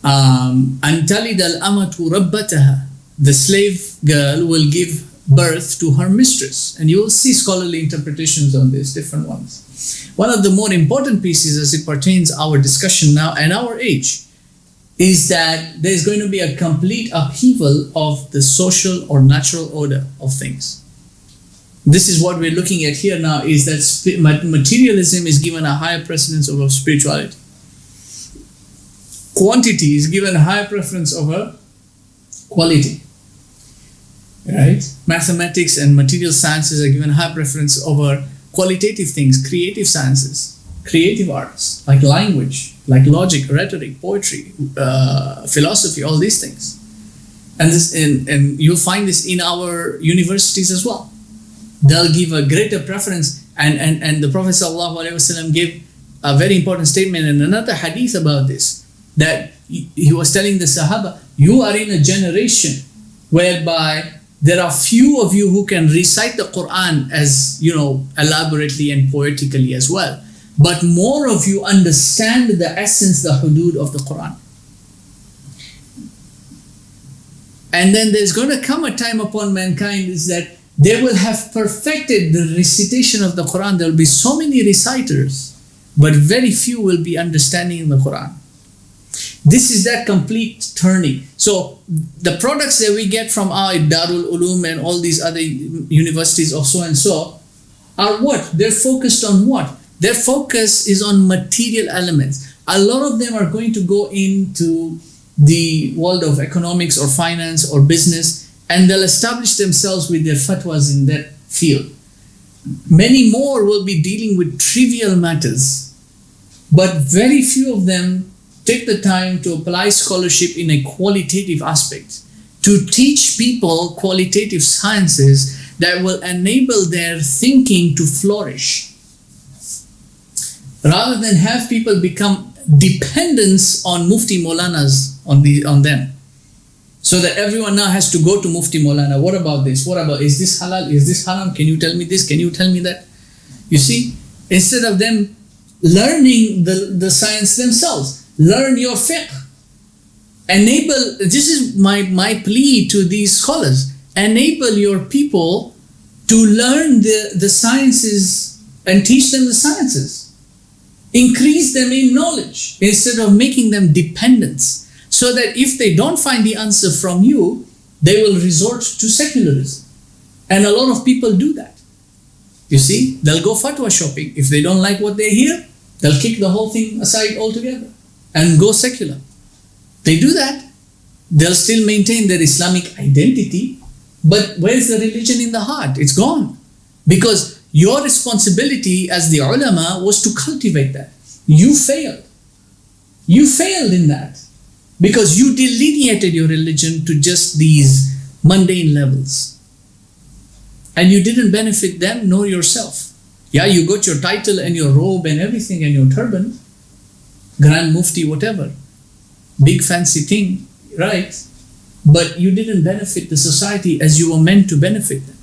Speaker 1: Antalid al-amatu rabbataha. The slave girl will give birth to her mistress. And you will see scholarly interpretations on this, different ones. One of the more important pieces as it pertains our discussion now and our age is that there is going to be a complete upheaval of the social or natural order of things. This is what we're looking at here now, is that materialism is given a higher precedence over spirituality. Quantity is given a higher preference over quality. Right? Mathematics and material sciences are given high preference over qualitative things, creative sciences, creative arts, like language, like logic, rhetoric, poetry, philosophy, all these things. And you'll find this in our universities as well. They'll give a greater preference. And the Prophet ﷺ gave a very important statement in another hadith about this, that he was telling the Sahaba, you are in a generation whereby there are few of you who can recite the Quran as, elaborately and poetically as well. But more of you understand the essence, the hudud of the Quran. And then there's going to come a time upon mankind is that they will have perfected the recitation of the Quran. There will be so many reciters, but very few will be understanding the Quran. This is that complete turning. So the products that we get from our Darul Ulum and all these other universities of so and so are what? They're focused on what? Their focus is on material elements. A lot of them are going to go into the world of economics or finance or business, and they'll establish themselves with their fatwas in that field. Many more will be dealing with trivial matters, but very few of them take the time to apply scholarship in a qualitative aspect, to teach people qualitative sciences that will enable their thinking to flourish, rather than have people become dependents on Mufti Maulanas on them. So that everyone now has to go to Mufti Maulana. What about this? What about, is this halal? Is this haram? Can you tell me this? Can you tell me that? You see, instead of them learning the science themselves, learn your fiqh. Enable, this is my plea to these scholars, enable your people to learn the sciences and teach them the sciences. Increase them in knowledge instead of making them dependents. So that if they don't find the answer from you, they will resort to secularism. And a lot of people do that. You see, they'll go fatwa shopping. If they don't like what they hear, they'll kick the whole thing aside altogether and go secular. They do that. They'll still maintain their Islamic identity, but where's the religion in the heart? It's gone. Because your responsibility as the ulama was to cultivate that. You failed. You failed in that. Because you delineated your religion to just these mundane levels. And you didn't benefit them nor yourself. Yeah, you got your title and your robe and everything and your turban. Grand Mufti, whatever. Big fancy thing, right? But you didn't benefit the society as you were meant to benefit them.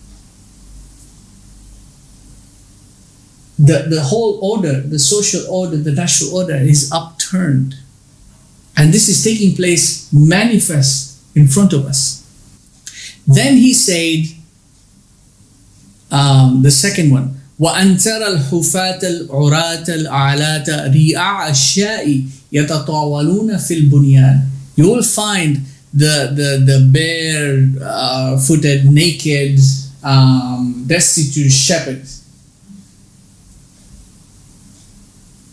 Speaker 1: The whole order, the social order, the national order is upturned. And this is taking place manifest in front of us. Then he said, the second one, وَأَن تَرَى الْحُفَاةَ الْعُرَاةَ الْأَعْلَاةَ رِيَاعَ الشَّاءِ يَتَطَاوَلُونَ فِي الْبُنْيَانِ. You will find the bare-footed, naked, destitute shepherds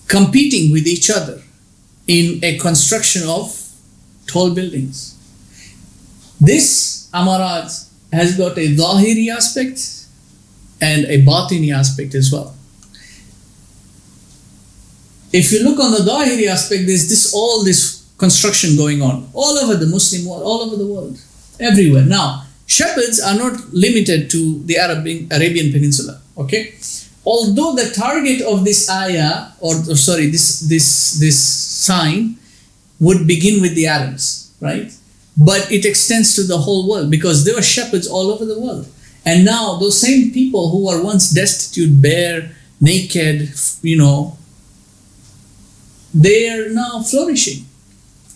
Speaker 1: competing with each other in a construction of tall buildings. This amarat has got a zahiri aspect and a batini aspect as well. If you look on the zahiri aspect, there's all this construction going on all over the Muslim world, all over the world, everywhere. Now, shepherds are not limited to the Arabian Peninsula, okay? Although the target of this ayah, this sign would begin with the Arabs, right? But it extends to the whole world because there were shepherds all over the world. And now those same people who were once destitute, bare, naked, they are now flourishing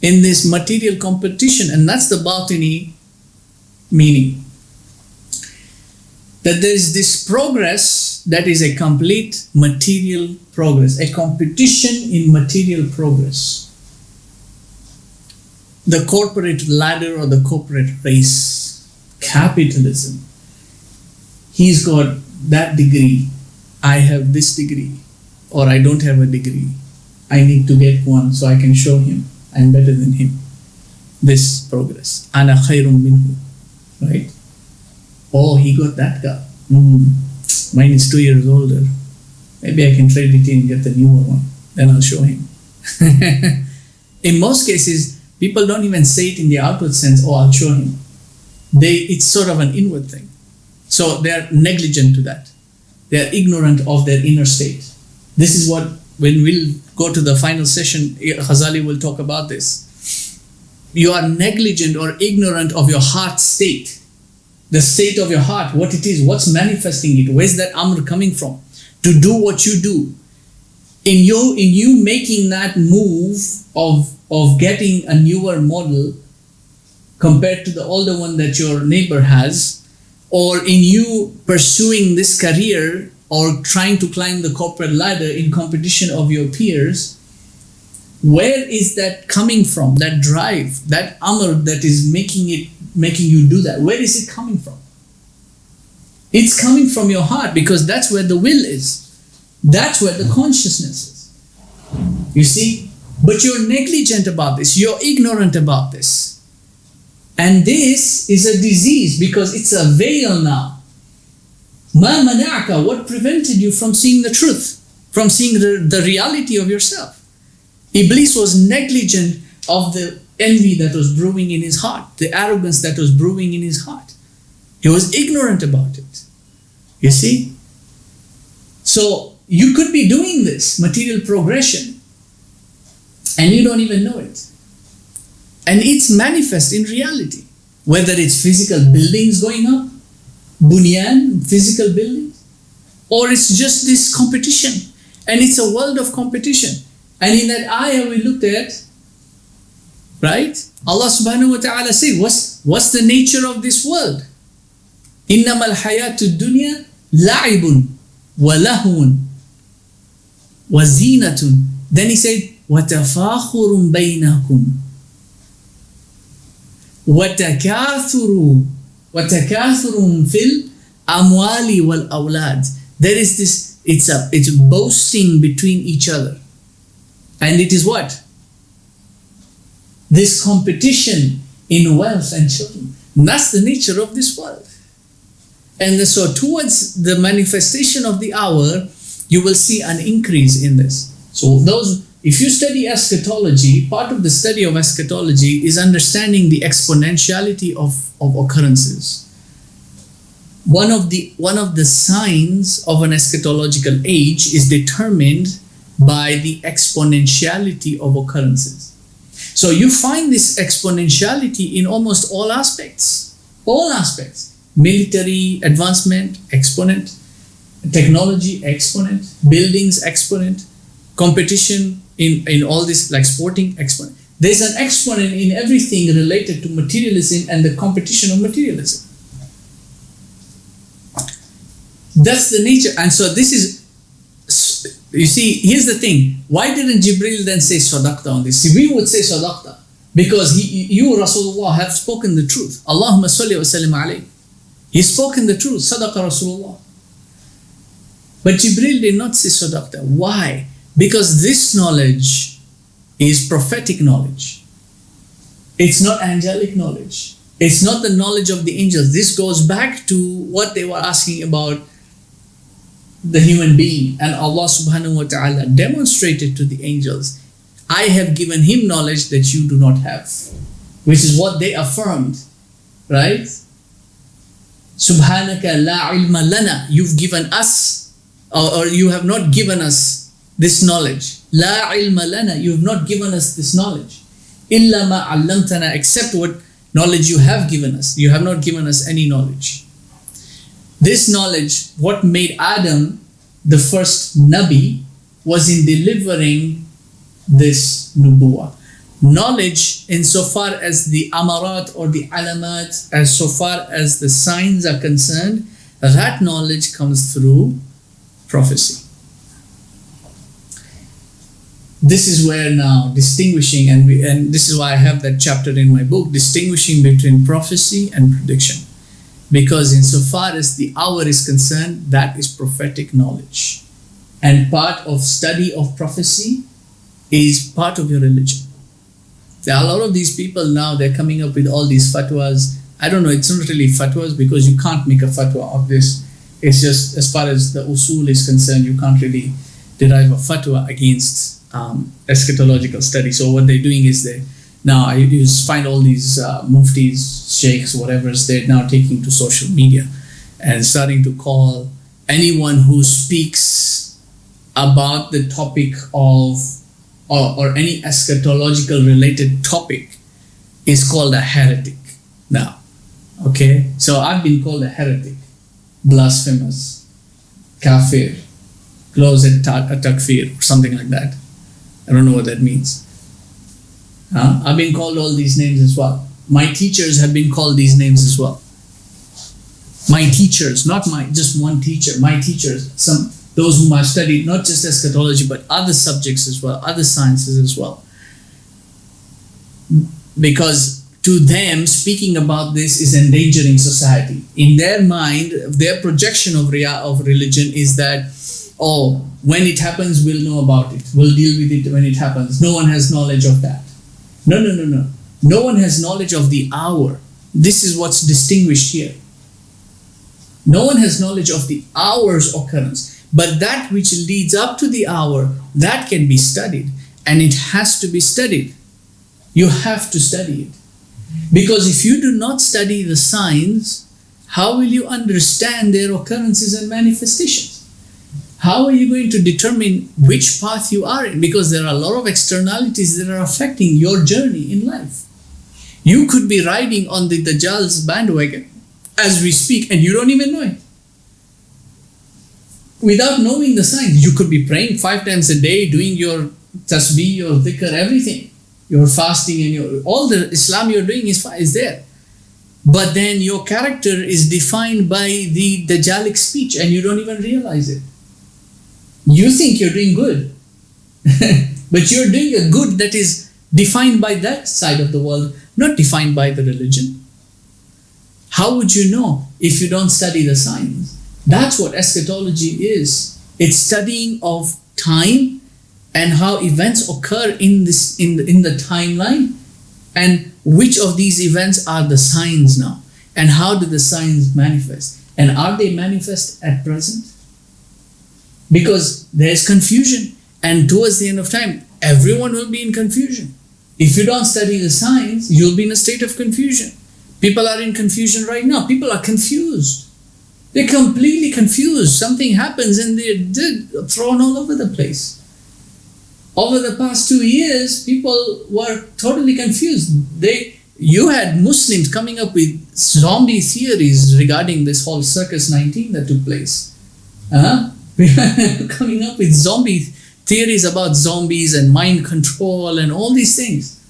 Speaker 1: in this material competition. And that's the batini meaning. That there is this progress that is a complete material progress, a competition in material progress. The corporate ladder or the corporate race, capitalism. He's got that degree, I have this degree, or I don't have a degree. I need to get one so I can show him I'm better than him. This progress. Ana khayrun minhu. Right? Oh, he got that guy. Mine is 2 years older. Maybe I can trade it in, get the newer one. Then I'll show him. In most cases, people don't even say it in the outward sense, oh, I'll show him. It's sort of an inward thing. So they're negligent to that. They're ignorant of their inner state. This is what, when we'll go to the final session, Ghazali will talk about this. You are negligent or ignorant of your heart state. The state of your heart, what it is, what's manifesting it, where's that amr coming from? To do what you do. In you making that move of getting a newer model compared to the older one that your neighbor has, or in you pursuing this career or trying to climb the corporate ladder in competition of your peers, where is that coming from? That drive, that amr that is making you do that. Where is it coming from? It's coming from your heart, because that's where the will is. That's where the consciousness is. You see? But you're negligent about this. You're ignorant about this. And this is a disease, because it's a veil now. Ma mana'aka, what prevented you from seeing the truth? From seeing the reality of yourself? Iblis was negligent of the envy that was brewing in his heart, the arrogance that was brewing in his heart. He was ignorant about it. You see? So you could be doing this material progression and you don't even know it. And it's manifest in reality. Whether it's physical buildings going up, bunyan, physical buildings, or it's just this competition. And it's a world of competition. And in that ayah we looked at, right? Allah subhanahu wa ta'ala said, what's the nature of this world? إِنَّمَا الْحَيَاةُ الدُّنْيَا لَعِبٌ وَلَهْوٌ وَزِينَةٌ. Then he said, وَتَفَاخُرٌ بَيْنَكُمْ وَتَكَاثُرٌ فِي الْأَمْوَالِ وَالْأَوْلَادِ. There is this, it's boasting between each other. And it is what? This competition in wealth and children. And that's the nature of this world. And so towards the manifestation of the hour, you will see an increase in this. So if you study eschatology, part of the study of eschatology is understanding the exponentiality of occurrences. One of the signs of an eschatological age is determined by the exponentiality of occurrences. So you find this exponentiality in almost all aspects. All aspects. Military advancement, exponent. Technology, exponent. Buildings, exponent. Competition in all this, like sporting, exponent. There's an exponent in everything related to materialism and the competition of materialism. That's the nature. And so this is, you see, here's the thing. Why didn't Jibril then say sadaqta on this? See, we would say sadaqta because you, Rasulullah, have spoken the truth. Allahumma salli wa sallim alayhi. He's spoken the truth. Sadaqa Rasulullah. But Jibril did not say sadaqta. Why? Because this knowledge is prophetic knowledge. It's not angelic knowledge. It's not the knowledge of the angels. This goes back to what they were asking about the human being. And Allah subhanahu wa ta'ala demonstrated to the angels, I have given him knowledge that you do not have. Which is what they affirmed. Right? Subhanaka la ilma lana. You've given us, or you have not given us this knowledge. La ilma lana. You have not given us this knowledge. Illa ma allamtana. Except what knowledge you have given us. You have not given us any knowledge. This knowledge, what made Adam the first Nabi, was in delivering this nubuwah. Knowledge, insofar as the amarat or the alamat, as so far as the signs are concerned, that knowledge comes through prophecy. This is where now distinguishing, and this is why I have that chapter in my book, distinguishing between prophecy and prediction. Because insofar as the hour is concerned, that is prophetic knowledge. And part of study of prophecy is part of your religion. There are a lot of these people now, they're coming up with all these fatwas. I don't know, it's not really fatwas because you can't make a fatwa of this. It's just as far as the usul is concerned, you can't really derive a fatwa against eschatological study. So what they're doing is you just find all these muftis, sheikhs, whatever's they're now taking to social media and starting to call anyone who speaks about the topic of or any eschatological related topic is called a heretic now. Okay, so I've been called a heretic, blasphemous, kafir, closet takfir, or something like that. I don't know what that means. I've been called all these names as well. My teachers have been called these names as well. My teachers, not just one teacher, my teachers, those whom I've studied, not just eschatology, but other subjects as well, other sciences as well. Because to them, speaking about this is endangering society. In their mind, their projection of religion is that, when it happens, we'll know about it. We'll deal with it when it happens. No one has knowledge of that. No. No one has knowledge of the hour. This is what's distinguished here. No one has knowledge of the hour's occurrence. But that which leads up to the hour, that can be studied. And it has to be studied. You have to study it. Because if you do not study the signs, how will you understand their occurrences and manifestations? How are you going to determine which path you are in? Because there are a lot of externalities that are affecting your journey in life. You could be riding on the Dajjal's bandwagon as we speak and you don't even know it. Without knowing the signs, you could be praying 5 times a day, doing your tasbih, your dhikr, everything. Your fasting and all the Islam you're doing is there. But then your character is defined by the Dajjalic speech and you don't even realize it. You think you're doing good. But you're doing a good that is defined by that side of the world, not defined by the religion. How would you know if you don't study the signs? That's what eschatology is. It's studying of time and how events occur in the timeline, and which of these events are the signs now, and how do the signs manifest, and are they manifest at present? Because there's confusion, and towards the end of time, everyone will be in confusion. If you don't study the signs, you'll be in a state of confusion. People are in confusion right now. People are confused. They're completely confused. Something happens and they're thrown all over the place. Over the past 2 years, people were totally confused. You had Muslims coming up with zombie theories regarding this whole Circus 19 that took place. Coming up with zombie theories about zombies and mind control and all these things.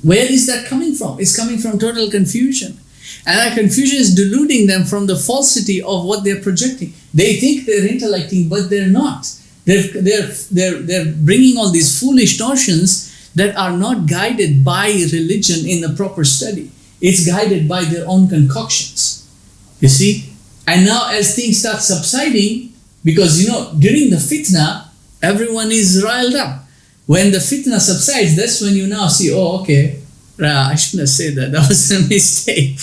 Speaker 1: Where is that coming from? It's coming from total confusion. And that confusion is deluding them from the falsity of what they're projecting. They think they're intellecting, but they're not. They're bringing all these foolish notions that are not guided by religion in the proper study. It's guided by their own concoctions. You see? And now as things start subsiding, because during the fitna, everyone is riled up. When the fitna subsides, that's when you now see, I shouldn't have said that. That was a mistake.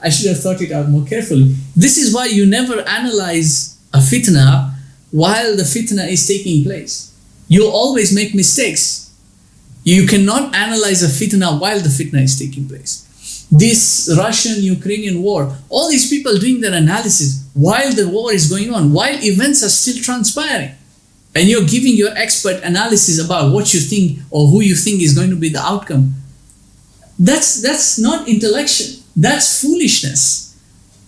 Speaker 1: I should have thought it out more carefully. This is why you never analyze a fitna while the fitna is taking place. You'll always make mistakes. You cannot analyze a fitna while the fitna is taking place. This Russian-Ukrainian war, all these people doing their analysis while the war is going on, while events are still transpiring. And you're giving your expert analysis about what you think or who you think is going to be the outcome. That's not intellection. That's foolishness.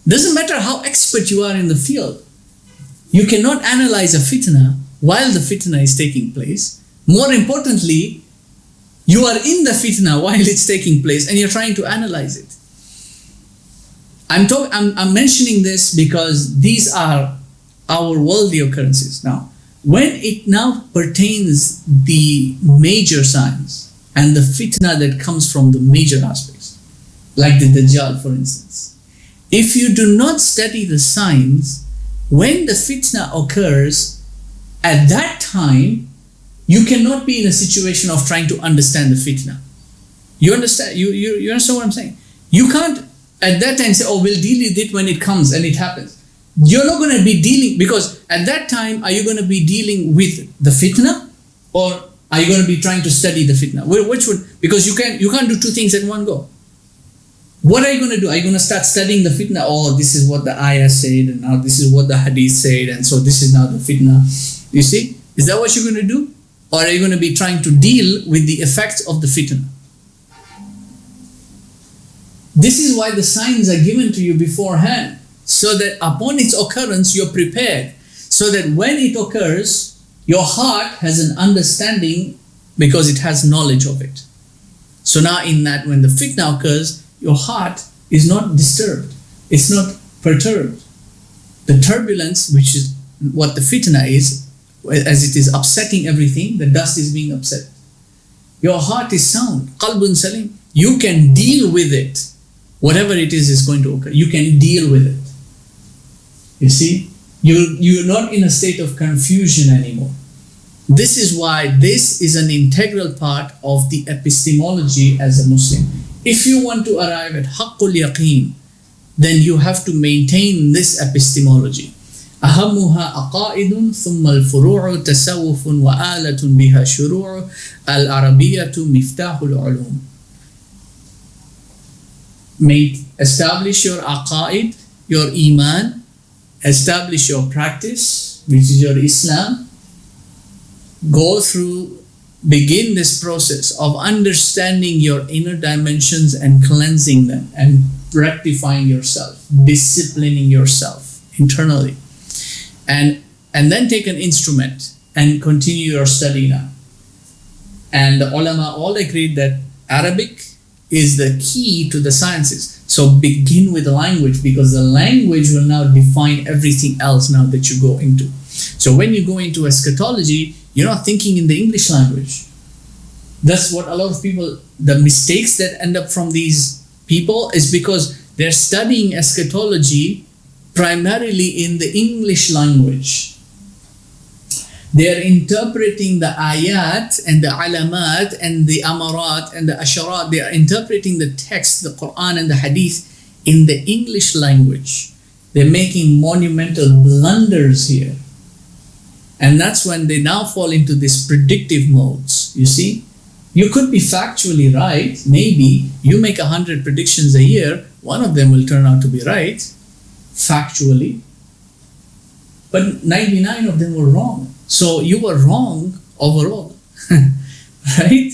Speaker 1: Doesn't matter how expert you are in the field. You cannot analyze a fitna while the fitna is taking place. More importantly, you are in the fitna while it's taking place and you're trying to analyze it. I'm mentioning this because these are our worldly occurrences. Now, when it now pertains the major signs and the fitna that comes from the major aspects, like the Dajjal, for instance, if you do not study the signs, when the fitna occurs, at that time, you cannot be in a situation of trying to understand the fitna. You understand? You understand what I'm saying? You can't at that time say, oh, we'll deal with it when it comes and it happens. You're not going to be dealing, because at that time, are you going to be dealing with the fitna, or are you going to be trying to study the fitna? Which would, because you can't do two things at one go. What are you going to do? Are you going to start studying the fitna? Oh, this is what the ayah said, and now this is what the hadith said, and so this is now the fitna. You see? Is that what you're going to do? Or are you going to be trying to deal with the effects of the fitna? This is why the signs are given to you beforehand, so that upon its occurrence you're prepared, so that when it occurs, your heart has an understanding because it has knowledge of it. So now in that, when the fitna occurs, your heart is not disturbed, it's not perturbed. The turbulence, which is what the fitna is, as it is upsetting everything, the dust is being upset. Your heart is sound, qalbun salim. You can deal with it. Whatever it is going to occur, you can deal with it. You see, you're not in a state of confusion anymore. This is why this is an integral part of the epistemology as a Muslim. If you want to arrive at haqqul yaqeen, then you have to maintain this epistemology. أهمها عقائد ثم الفروع تسوف وآلة بها شروع العربية مفتاح العلوم. Establish your aqaid, your Iman, establish your practice, which is your Islam. Begin this process of understanding your inner dimensions and cleansing them and rectifying yourself, disciplining yourself internally. And then take an instrument and continue your study now. And the ulama all agreed that Arabic is the key to the sciences. So begin with the language, because the language will now define everything else now that you go into. So when you go into eschatology, you're not thinking in the English language. That's what a lot of people, the mistakes that end up from these people is because they're studying eschatology primarily in the English language. They are interpreting the ayat and the alamat and the amarat and the asharat. They are interpreting the text, the Quran and the Hadith in the English language. They're making monumental blunders here. And that's when they now fall into these predictive modes, you see. You could be factually right. Maybe you make 100 predictions a year. One of them will turn out to be right, factually. But 99 of them were wrong. So you were wrong overall, right?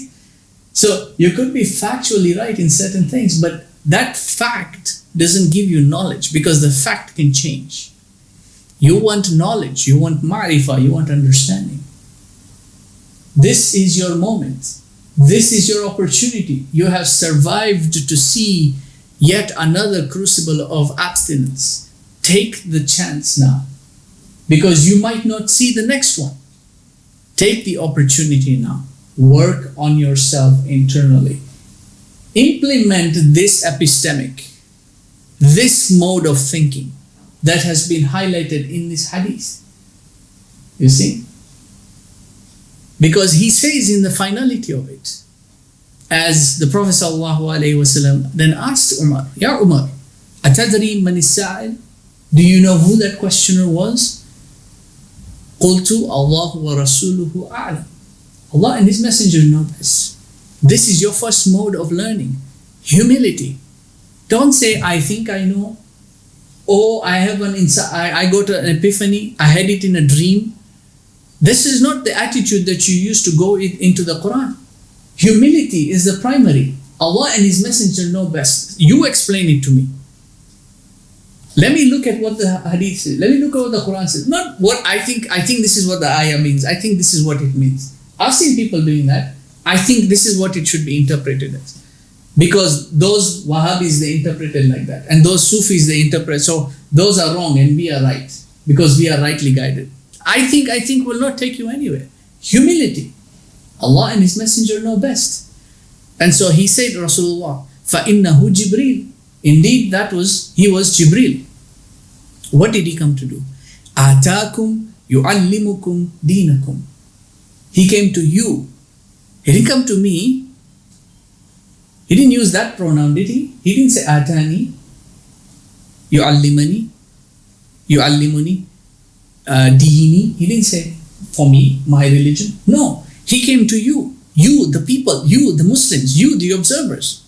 Speaker 1: So you could be factually right in certain things, but that fact doesn't give you knowledge, because the fact can change. You want knowledge, you want ma'rifah, you want understanding. This is your moment. This is your opportunity. You have survived to see yet another crucible of abstinence. Take the chance now, because you might not see the next one. Take the opportunity now. Work on yourself internally. Implement this epistemic, this mode of thinking that has been highlighted in this hadith. You see? Because he says in the finality of it, as the Prophet ﷺ then asked Umar, Ya Umar, atadri man as-sa'il? Do you know who that questioner was? Qultu Allahu wa rasuluhu a'lam. Allah and His Messenger know best. This is your first mode of learning. Humility. Don't say, I think I know. Oh, I have an insight. I got an epiphany. I had it in a dream. This is not the attitude that you use to go into the Quran. Humility is the primary. Allah and His Messenger know best. You explain it to me. Let me look at what the Hadith says. Let me look at what the Quran says. Not what I think. I think this is what the ayah means. I think this is what it means. I've seen people doing that. I think this is what it should be interpreted as. Because those Wahhabis, they interpret it like that. And those Sufis, they interpret. So those are wrong and we are right. Because we are rightly guided. I think will not take you anywhere. Humility. Allah and His Messenger know best. And so he said, Rasulullah, فَإِنَّهُ Jibril. Indeed, he was Jibril. What did he come to do? آتاكم يعلمكم دينكم. He came to you. He didn't come to me. He didn't use that pronoun, did he? He didn't say atani. yu'allimuni, dini. He didn't say, for me, my religion. No, he came to you, the people, you, the Muslims, you, the observers.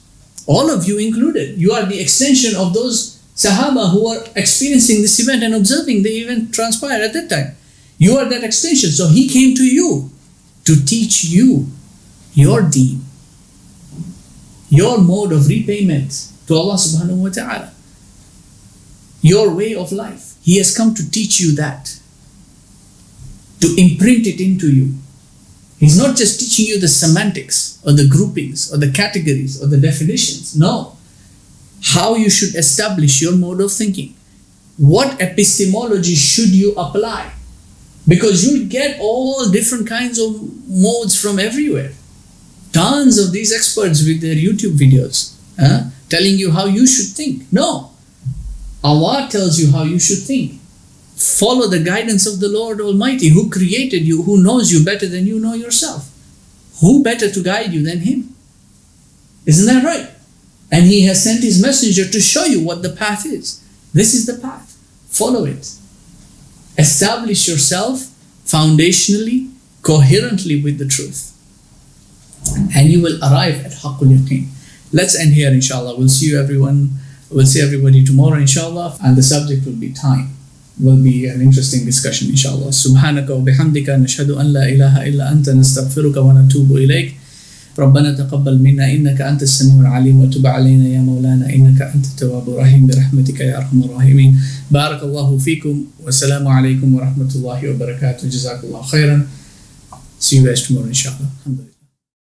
Speaker 1: All of you included. You are the extension of those Sahaba who are experiencing this event and observing the event transpire at that time. You are that extension. So he came to you to teach you your deen, your mode of repayment to Allah subhanahu wa ta'ala, your way of life. He has come to teach you that, to imprint it into you. He's not just teaching you the semantics or the groupings or the categories or the definitions. No. How you should establish your mode of thinking. What epistemology should you apply? Because you'll get all different kinds of modes from everywhere. Tons of these experts with their YouTube videos telling you how you should think. No. Allah tells you how you should think. Follow the guidance of the Lord Almighty, who created you, who knows you better than you know yourself. Who better to guide you than Him? Isn't that right? And He has sent His messenger to show you what the path is. This is the path. Follow it. Establish yourself foundationally, coherently with the truth. And you will arrive at Haqqul Yaqeen. Let's end here, inshallah. We'll see you everyone. We'll see everybody tomorrow, inshallah. And the subject will be time. Will be an interesting discussion, inshallah. Subhanaka wa bihamdika nashhadu an la ilaha illa anta nastaghfiruka wa natubu ilayk. ربنا تقبل منا إنك أنت السميع العليم وتب علينا يا مولانا إنك أنت التواب الرحيم برحمتك يا أرحم الراحمين. بارك الله فيكم والسلام عليكم ورحمة الله وبركاته. جزاك الله خيرا. See you guys tomorrow, inshallah. Alhamdulillah.